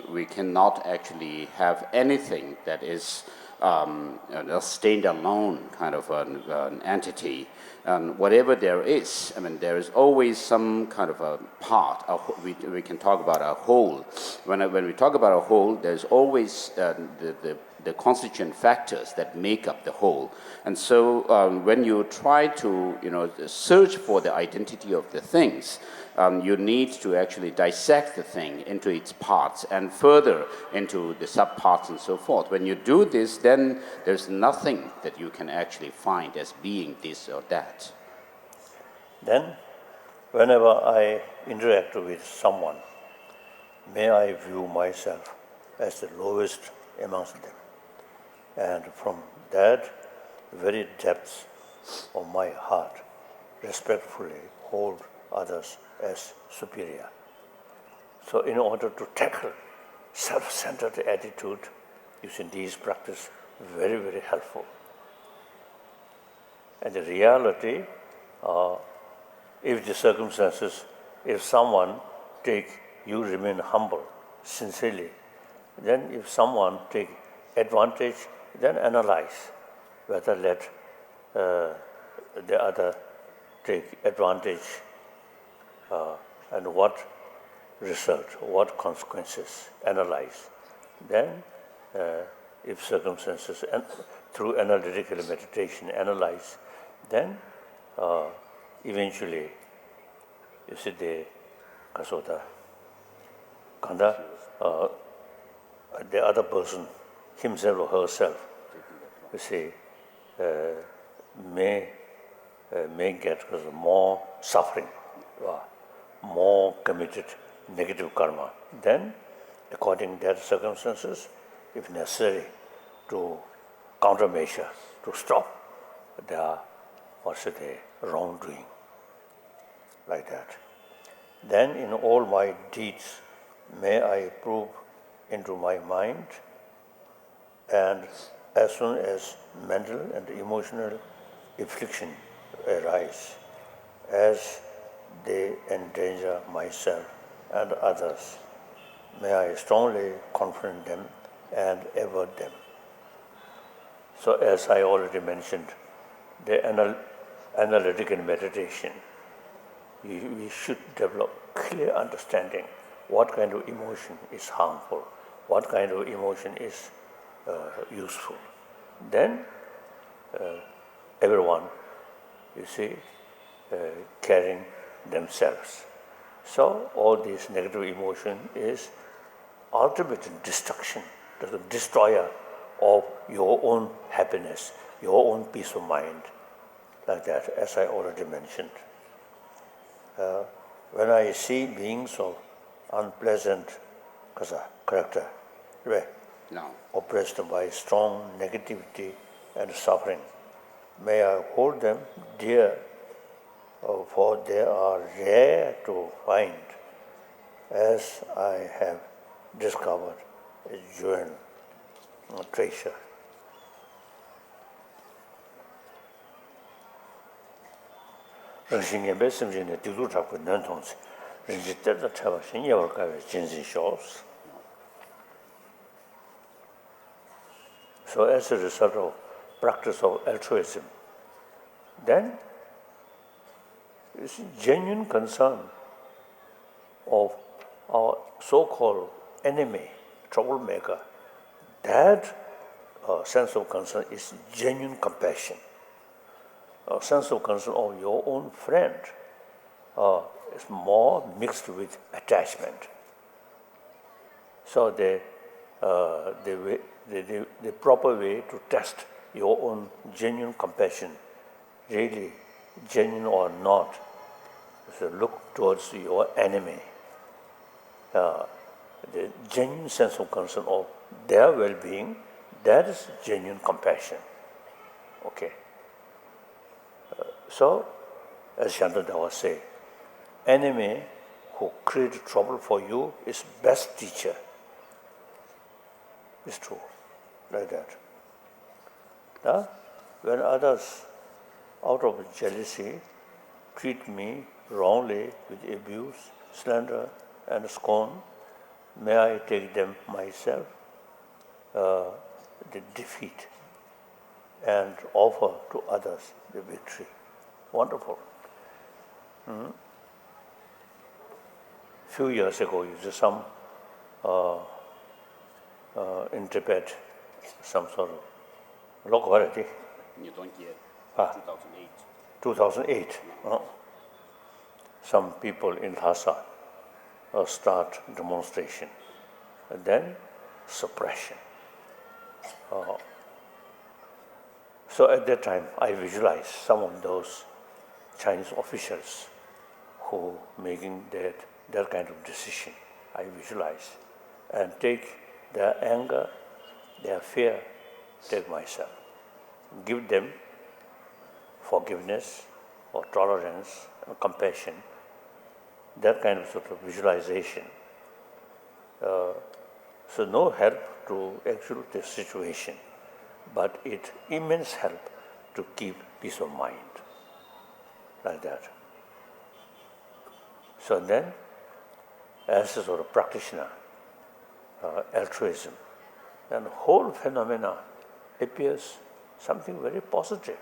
we cannot actually have anything that is a standalone kind of an entity. Whatever there is, I mean, there is always some kind of a part. We can talk about a whole. When we talk about a whole, there's always the constituent factors that make up the whole. And so when you try to search for the identity of the things, you need to actually dissect the thing into its parts and further into the subparts and so forth. When you do this, then there's nothing that you can actually find as being this or that. Then, whenever I interact with someone, may I view myself as the lowest amongst them. And from that very depths of my heart, respectfully hold others as superior. So in order to tackle self-centered attitude, using these practice, very, very helpful. And the reality, if the circumstances, if someone you remain humble, sincerely. Then if someone take advantage, then analyze whether let the other take advantage and what result, what consequences, analyze. Then if circumstances, and through analytical meditation, analyze, then eventually, you see the kasota, kanda, the other person, himself or herself, you see, may get more suffering, more committed negative karma. Then, according to their circumstances, if necessary, to countermeasure, to stop their wrongdoing, like that. Then in all my deeds, may I prove into my mind, and as soon as mental and emotional affliction arise, as they endanger myself and others, may I strongly confront them and avert them. So as I already mentioned, the analytical meditation, we should develop clear understanding what kind of emotion is harmful, what kind of emotion is useful. Then everyone, you see, carrying themselves. So all this negative emotion is ultimate destruction, the destroyer of your own happiness, your own peace of mind, like that, as I already mentioned. When I see beings of unpleasant character, oppressed by strong negativity and suffering, may I hold them dear, for they are rare to find, as I have discovered a jewel, a treasure. rāngshīngi bēsīm jīne tīgdū chākbu nān tōngsi, rāngshī tērdā chāba shīngi yawar kāwē jīnzī shōs. So as a result of practice of altruism, then it's genuine concern of our so-called enemy, troublemaker. That sense of concern is genuine compassion. A sense of concern of your own friend is more mixed with attachment. So the proper way to test your own genuine compassion, really genuine or not, is to look towards your enemy. The genuine sense of concern of their well-being, that is genuine compassion. Okay. So, as Shantadawa say, enemy who create trouble for you is best teacher. It's true, like that. When others, out of jealousy, treat me wrongly with abuse, slander, and scorn, may I take them myself, the defeat, and offer to others the victory. Wonderful. Few years ago, you did some in Tibet, some sort of locality. 2008. 2008. Some people in Lhasa start demonstration, and then suppression. So at that time, I visualized some of those Chinese officials who making that kind of decision. I visualize and take their anger, their fear, take myself. Give them forgiveness or tolerance and compassion, that kind of sort of visualization. So no help to actual the situation, but it immense help to keep peace of mind, like that. So then, as a sort of practitioner, altruism, then whole phenomena appears something very positive.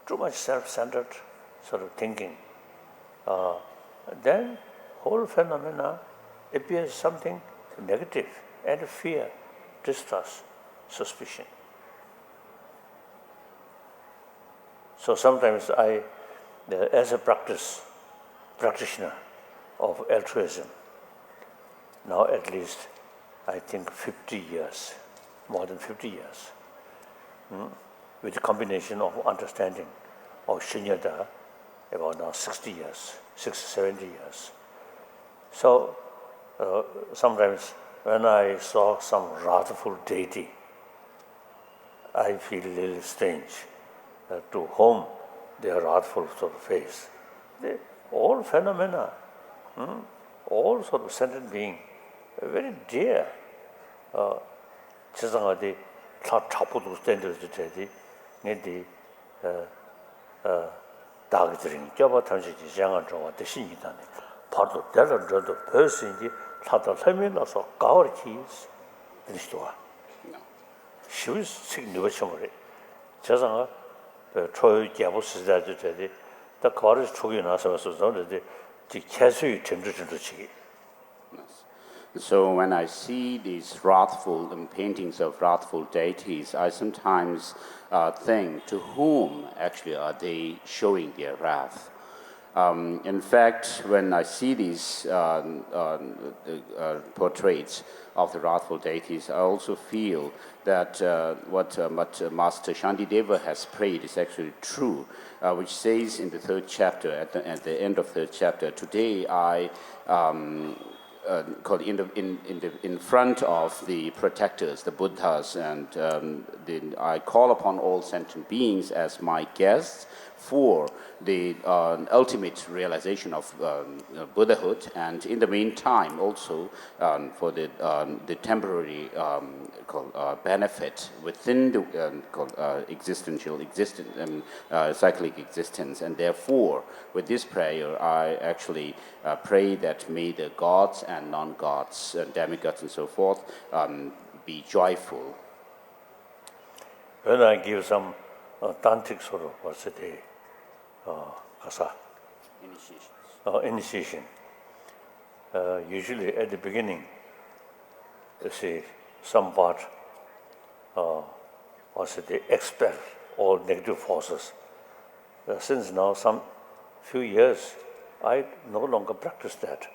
Too much self-centered sort of thinking, then whole phenomena appears something negative, and fear, distrust, suspicion. So sometimes I, as a practitioner of altruism, now at least I think 50 years, more than 50 years, with a combination of understanding of Shunyata, about now 60 years, 70 years. So sometimes when I saw some wrathful deity, I feel a little strange to whom they are wrathful sort of face. All phenomena, all sort of sentient being, very dear. 세상에 다 잡고도 스탠드를 되지, 내디 다그들이 껴봐 탐지지 장을 좋아 대신이다네. 바로 대를 저도 벌써인지 다들 설명나서 가을이 드시도와. 쉬울 수 있는 거 처음에 세상에 초유 개부 시대도 되지. 다 가을이 초기 나서서 저는데 지 계속이 전주전주치기. So when I see these wrathful paintings of wrathful deities, I sometimes think, to whom actually are they showing their wrath? In fact, when I see these portraits of the wrathful deities, I also feel that what Master Shantideva has prayed is actually true, which says in the third chapter, at the end of third chapter, today I called in front of the protectors, the Buddhas, and I call upon all sentient beings as my guests for the ultimate realization of Buddhahood, and in the meantime also for the temporary benefit within the cyclic existence. And therefore, with this prayer, I actually pray that may the gods and non-gods, demigods and so forth, be joyful. When I give some tantric sort of varsity kasa initiation, usually at the beginning, you see some part varsity expel all negative forces. Since now some few years, I no longer practice that.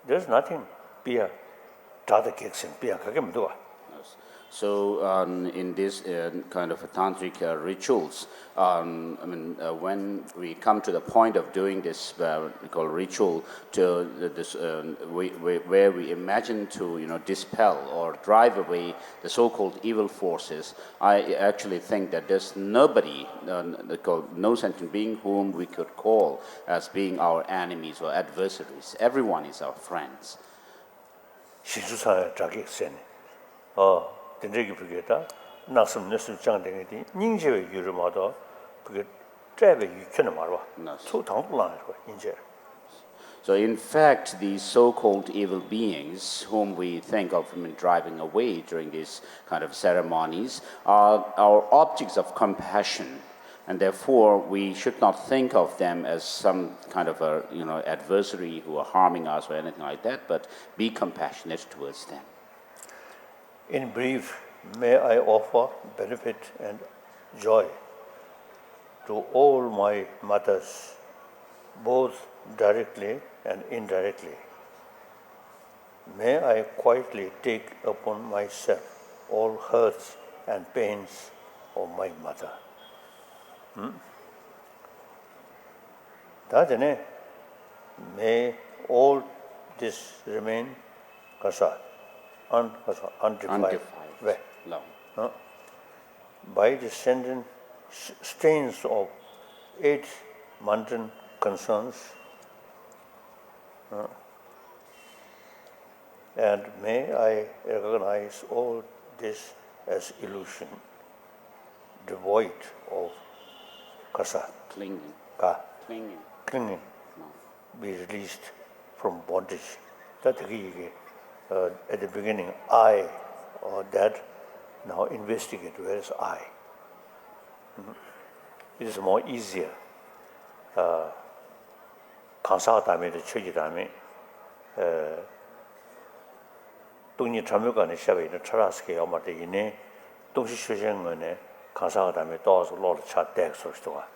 There's nothing. Pia, tada keksin, pia kakem dua. So in this kind of tantric rituals, when we come to the point of doing this called ritual, to this where we imagine to dispel or drive away the so-called evil forces, I actually think that there's nobody, no sentient being whom we could call as being our enemies or adversaries. Everyone is our friends. 신수사 자기 sen. 된대기 비게다 낙섬 내수 장대기 닝제의 유르마도 그게 짧게 유천을 말아. 초 당불안을 거 인제. So in fact, these so-called evil beings whom we think of driving away during these kind of ceremonies are our objects of compassion, and therefore we should not think of them as some kind of a adversary who are harming us or anything like that, but be compassionate towards them. In brief, may I offer benefit and joy to all my mothers, both directly and indirectly. May I quietly take upon myself all hurts and pains of my mother. That may all this remain undefiled. By descending stains of 8 mundane concerns, and may I recognize all this as illusion, devoid of clinging, be released from bondage. That at the beginning, I or that, now investigate where is I. It is more easier. Kansa dame the chöji dame, 동니 참여관에 샤베는 차라스게 엄마데 이네 동시 쇼생은에 kansa dame 도서 로르 차 덱서스도가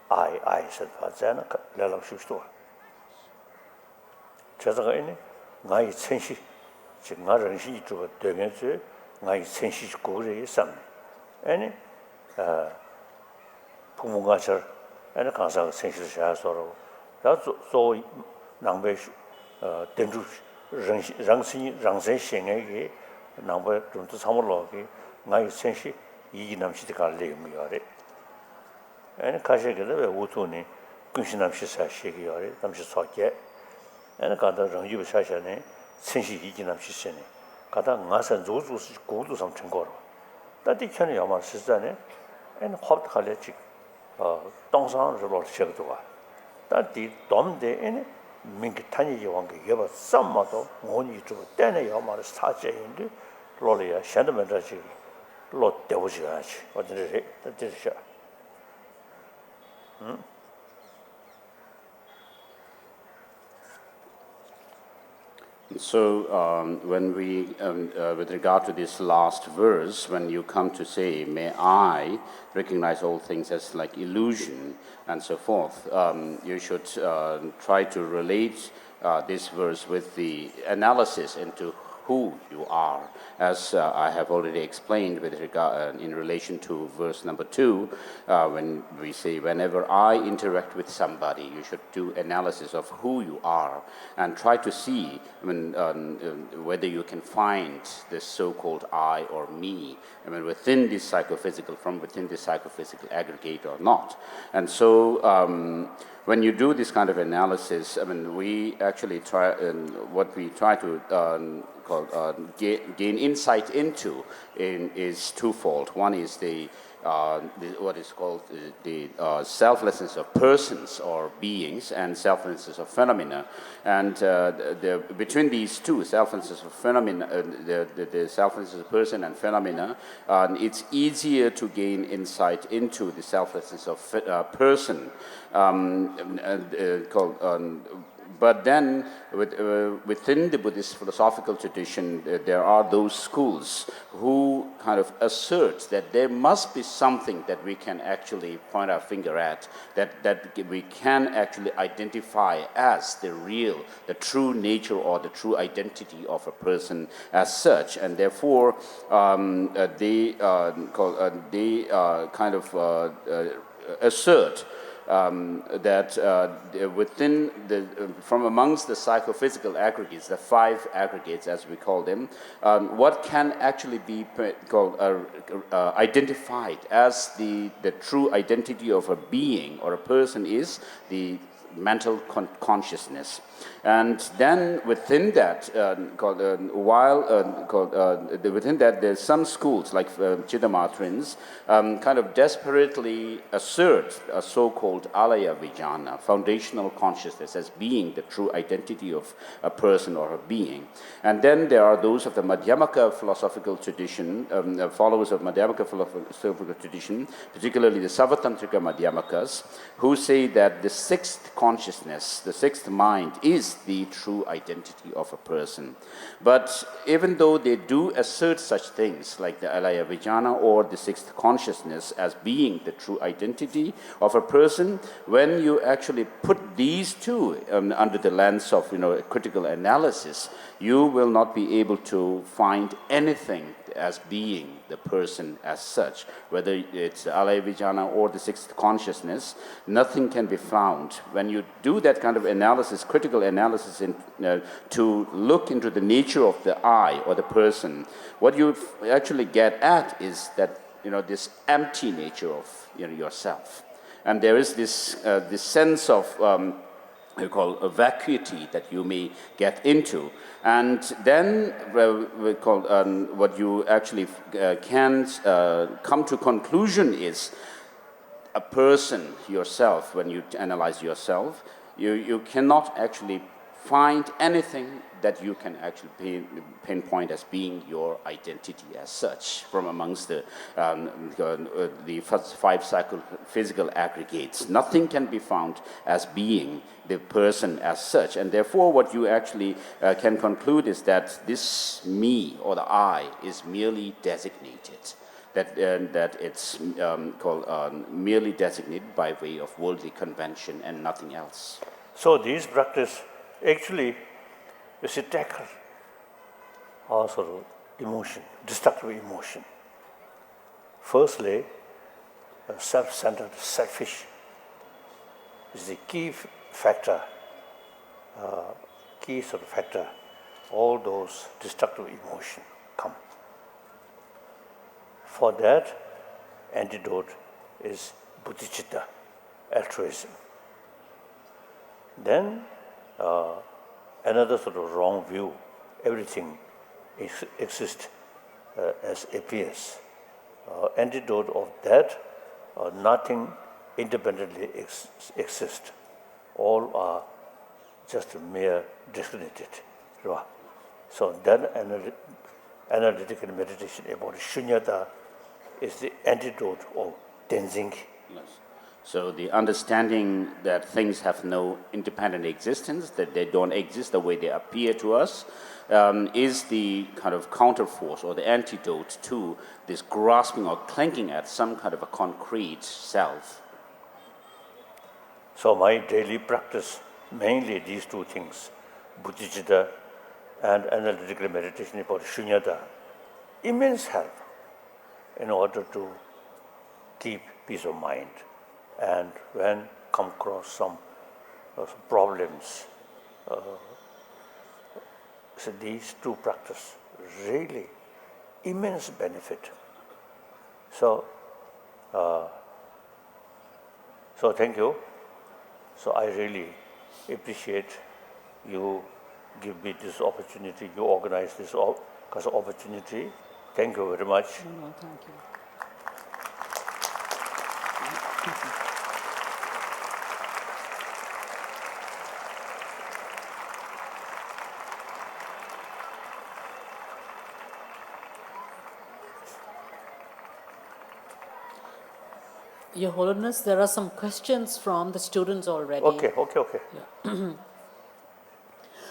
I said 받잖아 레랑 쇼스도가 저자가 이네 나이 천시 지금 나를 신이 주고 되겠지 나이 천시 고래 있음 아니 부모가서 아니 kansa 천시를 샤서로 다소 낭배 된주 랑신 생에게 낭배 좀더 삼을로기 나이 천시 이 남시대 갈래미요래 아니 가셔게도 왜 우토니 근신남시 사시기요래 남시 소게 아니 가다 정유 사셔네 천시 이 남시 세네 가다 나선 조주스 고도 삼천 거로 다디 켜는 야만 시잖아요 아니 합 갈래지 동상으로 시작도가 다디 domde ene mingi tani yawang yeba sammato ngoni tu tene yamar saje inde lolia shandamenta chi lo debuji gachi odere tatisha So when we, with regard to this last verse, when you come to say, may I recognize all things as like illusion and so forth, you should try to relate this verse with the analysis into who you are. As I have already explained with regard, in relation to verse number 2, when we say, whenever I interact with somebody, you should do analysis of who you are and try to see whether you can find this so-called I or me, within this psychophysical, from within this psychophysical aggregate or not. And so when you do this kind of analysis, we actually try, what we try to gain insight into is twofold. One is what is called the selflessness of persons or beings and selflessness of phenomena. And between these two, selflessness of phenomena, the selflessness of person and phenomena, it's easier to gain insight into the selflessness of person. But then, within the Buddhist philosophical tradition, there are those schools who kind of assert that there must be something that we can actually point our finger at, that we can actually identify as the true nature or the true identity of a person as such. And therefore, they kind of assert that within from amongst the psychophysical aggregates, the 5 aggregates as we call them, what can actually be called identified as the true identity of a being or a person is the mental consciousness. And then within that, within that, there's some schools like Chittamatrins kind of desperately assert a so-called alaya vijnana, foundational consciousness, as being the true identity of a person or a being. And then there are those of the Madhyamaka philosophical tradition, followers of Madhyamaka philosophical tradition, particularly the Savatantrika Madhyamakas, who say that the 6th consciousness, the 6th mind, is the true identity of a person. But even though they do assert such things like the alaya vijnana or the 6th consciousness as being the true identity of a person, when you actually put these two under the lens of critical analysis, you will not be able to find anything as being the person as such. Whether it's alaya vijnana or the 6th consciousness, nothing can be found. When you do that kind of analysis, critical analysis, to look into the nature of the I or the person, what you actually get at is that this empty nature of yourself, and there is this sense of we call a vacuity that you may get into. And then we call what you actually can come to conclusion is a person yourself. When you analyze yourself, you cannot actually find anything that you can actually pinpoint as being your identity as such from amongst the 5 psychophysical aggregates. Nothing can be found as being the person as such. And therefore, what you actually can conclude is that this me or the I is merely designated. That it's called merely designated by way of worldly convention and nothing else. So these practice actually is a tackle also emotion, destructive emotion. Firstly, self-centered, selfish is the key factor, key sort of factor. All those destructive emotions come. For that, antidote is bodhicitta, altruism. Then another sort of wrong view, everything exists as appears. Antidote of that, nothing independently exists. All are just mere designated. So that analytical meditation about shunyata is the antidote of tenzing. Yes. So the understanding that things have no independent existence, that they don't exist the way they appear to us, is the kind of counterforce or the antidote to this grasping or clinking at some kind of a concrete self. So my daily practice, mainly these two things, bodhicitta and analytical meditation about shunyata, immense help in order to keep peace of mind. And when come across some problems, so these two practice really immense benefit. So thank you. So I really appreciate you give me this opportunity, you organize this opportunity. Thank you very much. No, thank you. Your Holiness, there are some questions from the students already. Okay.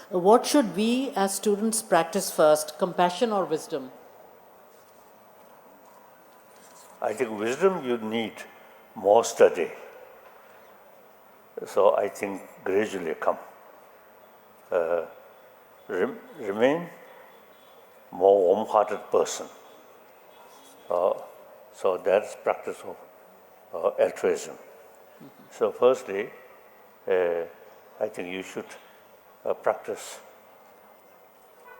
What should we as students practice first, compassion or wisdom? I think wisdom you need more study. So I think gradually come. Remain more warm-hearted person. So that's practice of altruism. So firstly, I think you should practice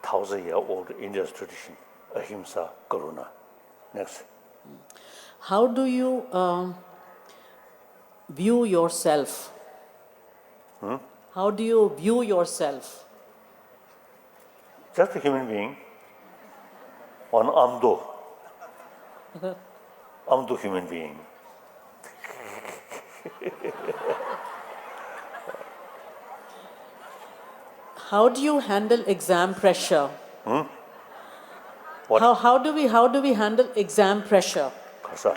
1,000-year-old India's tradition, ahimsa, karuna. Next. How do you view yourself? How do you view yourself? Just a human being, one amdo human being. How do you handle exam pressure? What? How do we handle exam pressure? Kasa.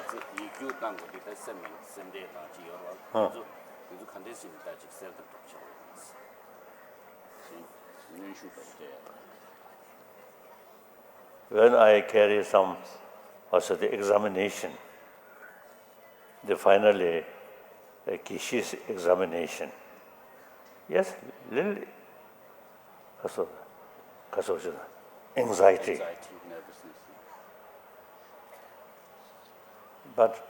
When I carry some also the examination, the finally Kishi's examination. Yes, little also anxiety. Nervousness. But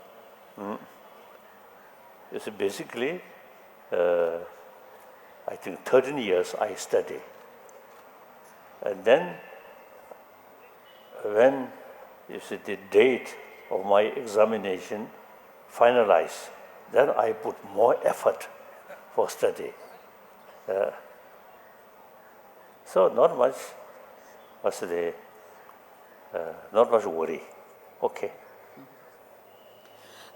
it's basically, I think 13 years I study. And then when you see the date of my examination finalized, then I put more effort for study. So not much not much worry. Okay.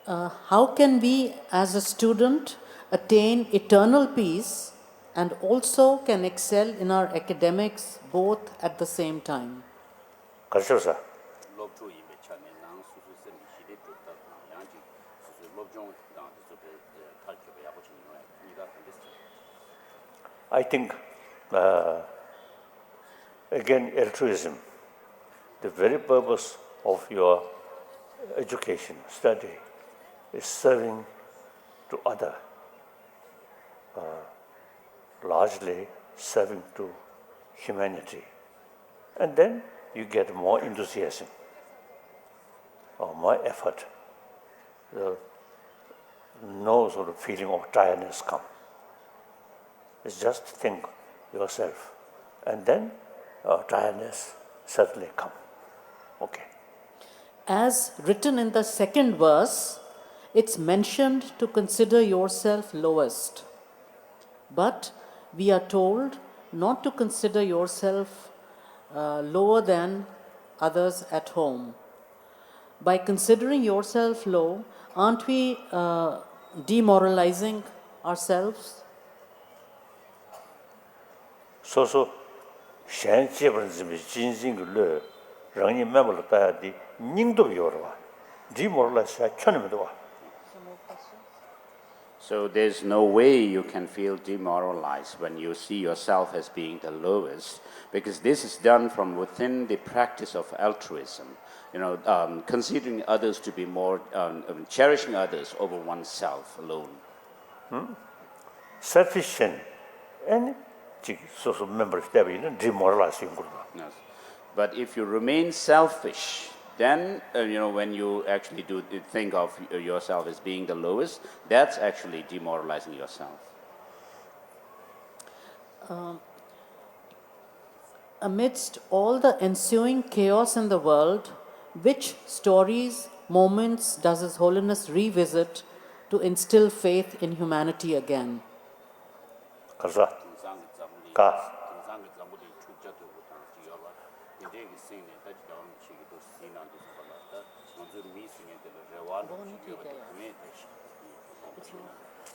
How can we as a student attain eternal peace and also can excel in our academics both at the same time? 가르쳐서 I think again altruism, the very purpose of your education, study, is serving to other, largely serving to humanity. And then you get more enthusiasm or more effort. No sort of feeling of tiredness come. It's just think yourself. And then tiredness certainly come. Okay. As written in the second verse, it's mentioned to consider yourself lowest. But we are told not to consider yourself lower than others at home. By considering yourself low, aren't we demoralizing ourselves? 소소 현재분들이 진진글로 랑이 매물로 따야지 닝도 비어와 디몰라시아 켜내면도 와. So there's no way you can feel demoralized when you see yourself as being the lowest, because this is done from within the practice of altruism. Considering others to be more, cherishing others over oneself alone. Sufficient and social members demoralize you. Yes. But if you remain selfish, then when you actually think of yourself as being the lowest, that's actually demoralizing yourself. Amidst all the ensuing chaos in the world, which stories, moments does His Holiness revisit to instill faith in humanity again? 가서 가.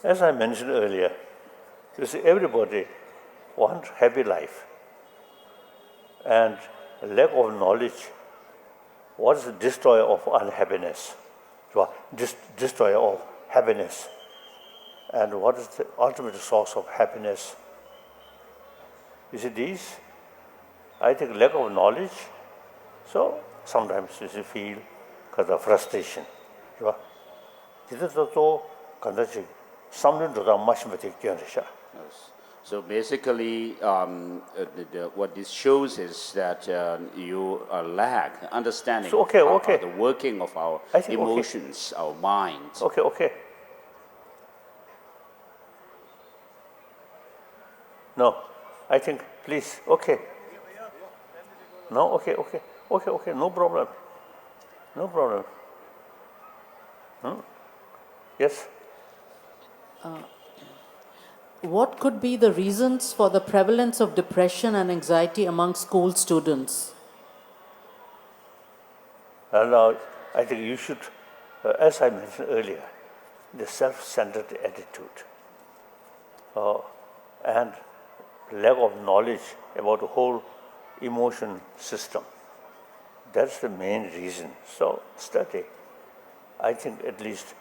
As I mentioned earlier, you see, everybody wants happy life, and lack of knowledge. What is the destroyer of unhappiness? Destroyer of happiness, and what is the ultimate source of happiness? You see, these, I think, lack of knowledge. So sometimes you feel because of frustration. This is also something to the much better. So basically, what this shows is that you lack understanding of the working of our emotions, our minds. Okay. No, I think, please, okay. No, okay, no problem. Yes? What could be the reasons for the prevalence of depression and anxiety among school students? And I think you should, as I mentioned earlier, the self-centered attitude and lack of knowledge about the whole emotion system. That's the main reason. So study. I think at least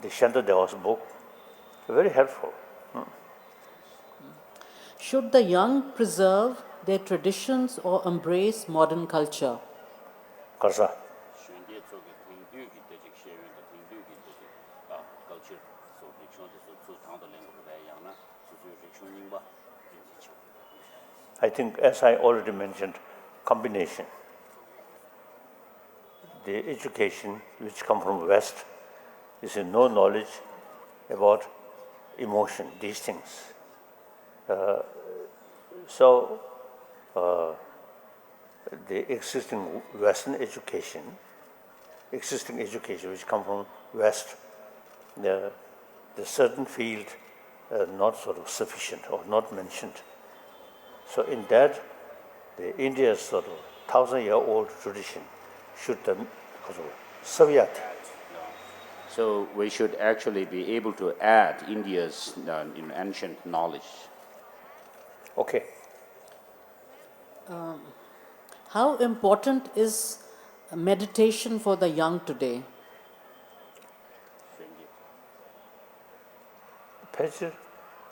the Shantadeva's book, very helpful. Should the young preserve their traditions or embrace modern culture? Karsa. I think, as I already mentioned, combination. The education which comes from West is no knowledge about emotion, these things. So the existing Western education, which comes from West, the certain field not sort of sufficient or not mentioned. So in that, the India's sort of 1,000-year-old tradition should Soviet. So we should actually be able to add India's ancient knowledge. Okay. How important is meditation for the young today?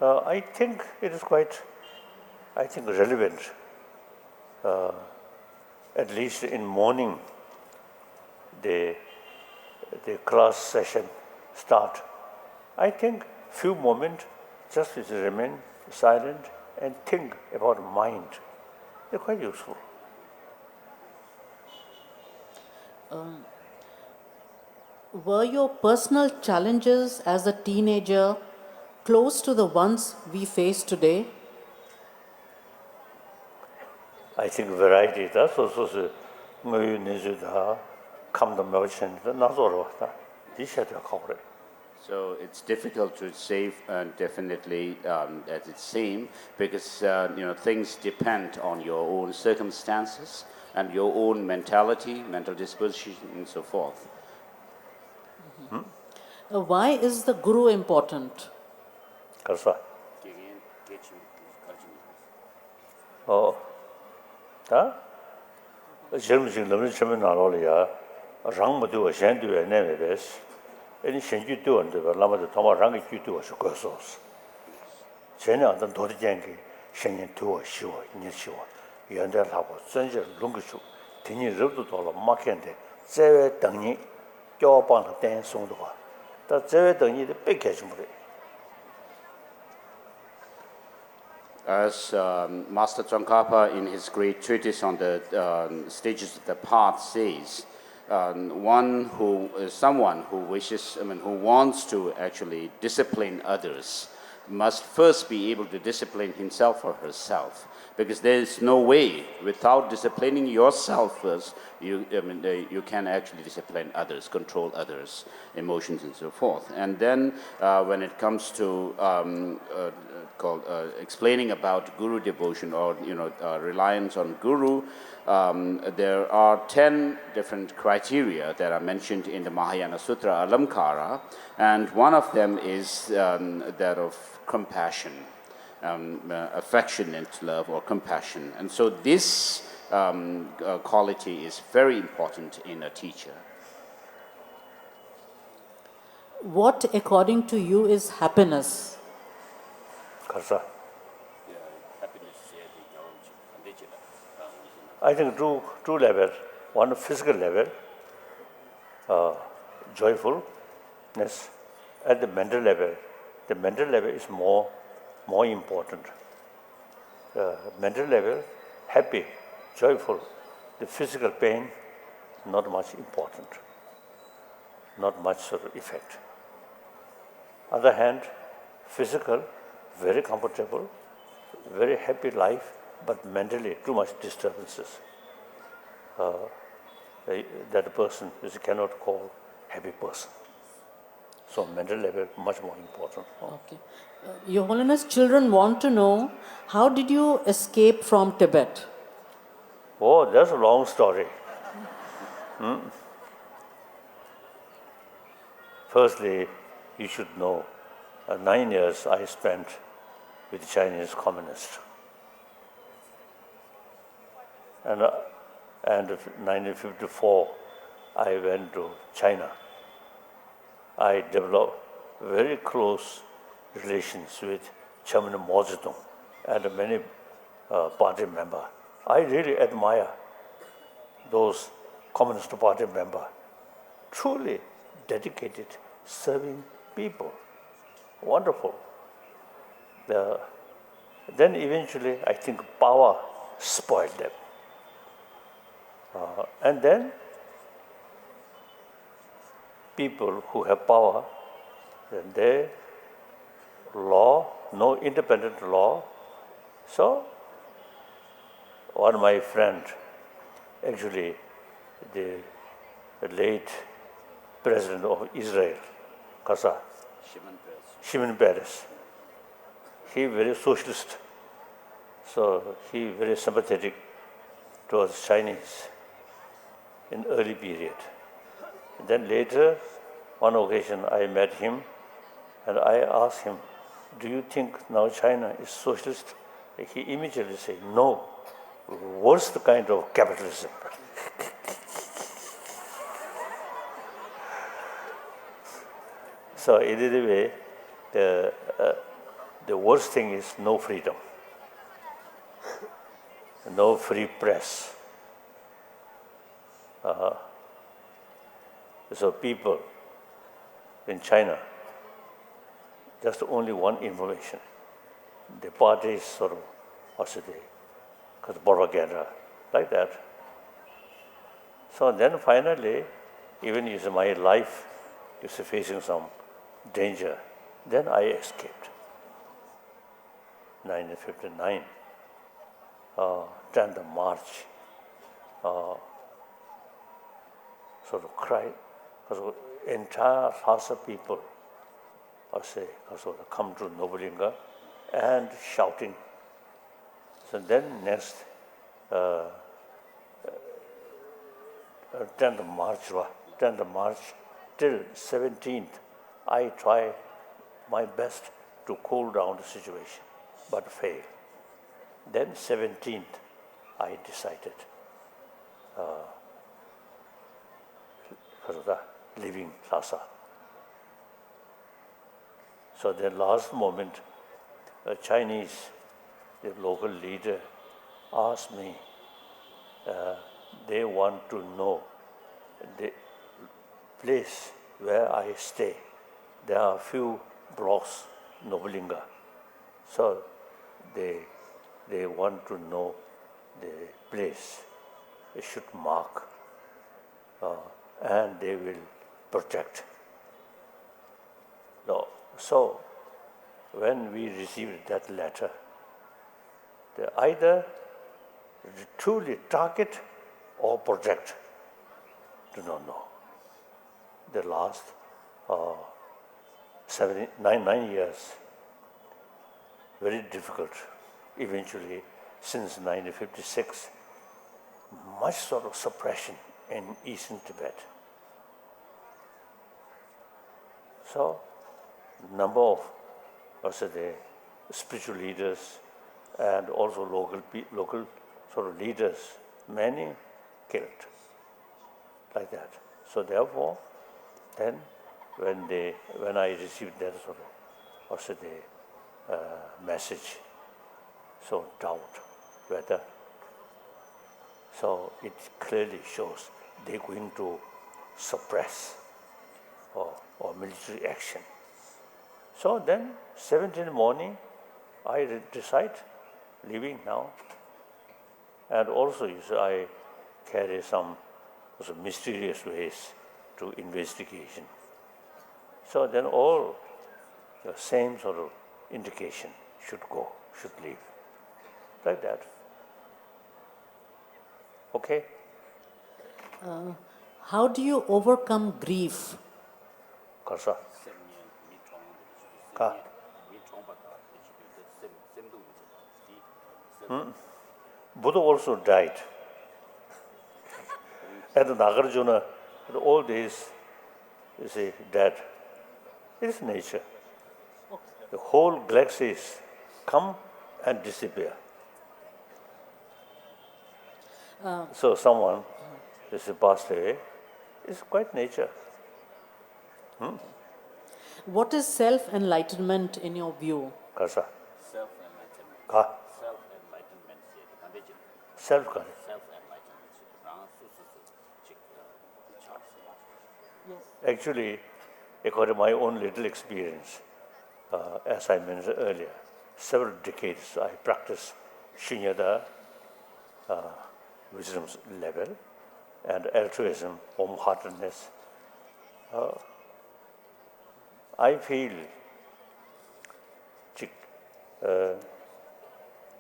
I think it is quite, relevant. At least in morning, the class session start. I think few moments just to remain silent and think about mind. They're quite useful. Were your personal challenges as a teenager close to the ones we face today? I think variety. That's also the come the merchant. So it's difficult to say definitely that it's same because things depend on your own circumstances and your own mentality, mental disposition, and so forth. Why is the Guru important? Oh, any Shenju do and the Lama the Toma Rangi do was a course. Chena and Dorijangi, Shenyan to a sure, Nishua, Yanda Labo, Senja Lungishu, Tini Rudola, Makende, Zeve Dangi, Joban Dan Songwa. That's Zeve Dangi the big catch. As Master Tsongkhapa in his great treatise on the stages of the path says, someone who wishes, who wants to actually discipline others must first be able to discipline himself or herself, because there is no way without disciplining yourself first, you can actually discipline others, control others, emotions and so forth. And then when it comes to explaining about guru devotion or reliance on guru, there are 10 different criteria that are mentioned in the Mahayana Sutra Alamkara, and one of them is that of compassion, affectionate love or compassion. And so this quality is very important in a teacher. What, according to you, is happiness? Kasa. I think two levels. One physical level, joyfulness. At the mental level is more important. Mental level, happy, joyful. The physical pain, not much important. Not much sort of effect. Other hand, physical, very comfortable, very happy life, but mentally too much disturbances. That person is cannot call happy person. So mental level much more important. Okay. Your Holiness, children want to know, how did you escape from Tibet? Oh, that's a long story. Firstly, you should know, 9 years I spent with Chinese communists. And 1954, I went to China. I developed very close relations with Chairman Mao Zedong and many party members. I really admire those Communist Party members, truly dedicated, serving people. Wonderful. Then eventually, I think power spoiled them. And then people who have power, then they no independent law. So one of my friend, actually the late President of Israel, Kasa, Shimon Peres, he very socialist, so he very sympathetic towards Chinese in early period. Then later, one occasion I met him and I asked him, do you think now China is socialist? He immediately said, no, worst kind of capitalism. So in any way, the worst thing is no freedom, no free press. So people in China, just only one information. The party is sort of, because propaganda, like that. So then finally, even if my life is facing some danger, then I escaped. 1959, 10th of March, sort of cried, because entire Lhasa people come to Nobulinga and shouting. So then next 10th of March till 17th, I try my best to cool down the situation, but failed. Then 17th, I decided leaving Lhasa. So the last moment, a Chinese, the local leader, asked me, they want to know the place where I stay. There are a few blocks, Nobulinga. So they they want to know the place. They should mark, and they will protect. So, when we received that letter, they either truly target or project. Do not know. The last 9 years, very difficult. Eventually, since 1956, much sort of suppression in Eastern Tibet. So, number of also the spiritual leaders and also local sort of leaders, many killed like that. So therefore, then when I received that sort of also the message, so doubt whether, so it clearly shows they're going to suppress or military action. So then, 17th morning, I decide leaving now. And also, I carry some also mysterious ways to investigation. So then all the same sort of indication should leave. Like that. Okay? How do you overcome grief? Karsa. Ka. Buddha also died. And Nagarjuna, all days, is dead. It is nature. The whole galaxies come and disappear. So someone is passed away. It's quite nature. What is self-enlightenment in your view? Kasa. Self-enlightenment. Ka. Self-enlightenment. Self-enlightenment. Actually, according to my own little experience, as I mentioned earlier, several decades I practiced Shunyata wisdom level and altruism, warm-heartedness. I feel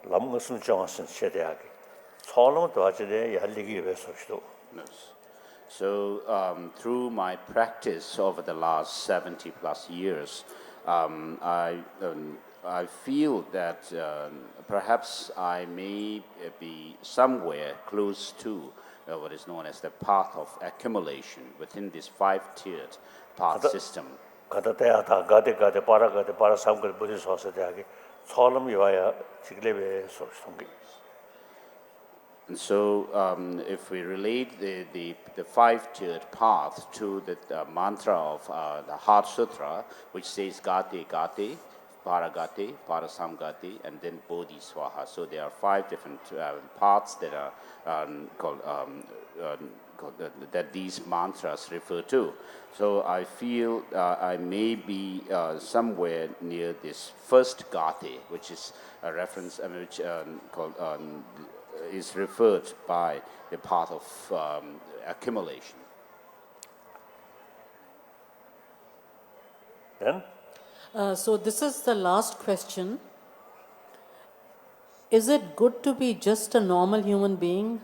Lama Johnson said, Yes. So through my practice over the last 70 plus years, I feel that perhaps I may be somewhere close to what is known as the path of accumulation within this five-tiered path system. And so, if we relate the five-tiered path to the mantra of the Heart Sutra, which says Gate Gate, Paragate, Parasamgate, and then Bodhiswaha. So there are five different paths that are called that these mantras refer to. So I feel I may be somewhere near this first Gate, which is a reference, which called. Is referred by the path of accumulation. Then? So this is the last question. Is it good to be just a normal human being,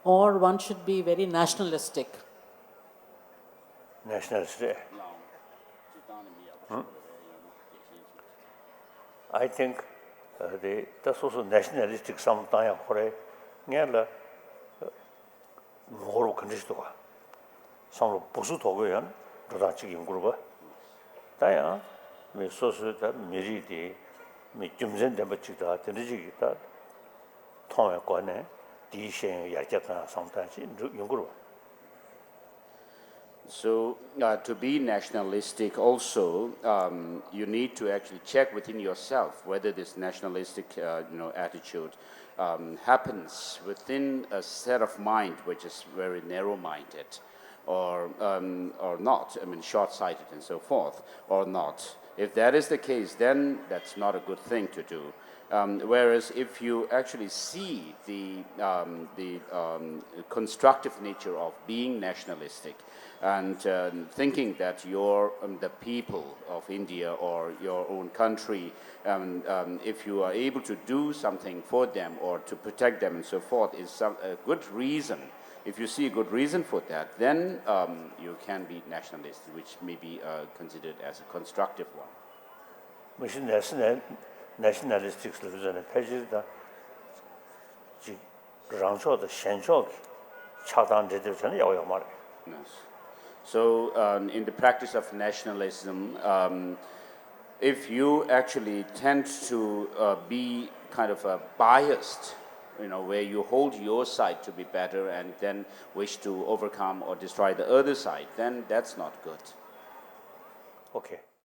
or one should be very nationalistic? Nationalistic. I think that's also nationalistic sometimes. Ngela ngoro kandistoga. Some busu togoyan, Radachi in Gruba. Taya, me sosu that miridi, me jumzen dembachita, tenijita, Tome Kone, Dishen Yakata sometimes in Yunguru. So to be nationalistic also, you need to actually check within yourself whether this nationalistic attitude happens within a set of mind which is very narrow-minded or not, short-sighted and so forth, or not. If that is the case, then that's not a good thing to do. Whereas if you actually see the constructive nature of being nationalistic and thinking that you're the people of India or your own country, if you are able to do something for them or to protect them and so forth, is a good reason. If you see a good reason for that, then you can be nationalist, which may be considered as a constructive one. 무슨 nationalistic 전에 패지다 지 랑쇼의 현쇼 차단되들 전에 야와야 말해. Yes. So in the practice of nationalism, if you actually tend to be kind of biased, where you hold your side to be better and then wish to overcome or destroy the other side, then that's not good. 오케이.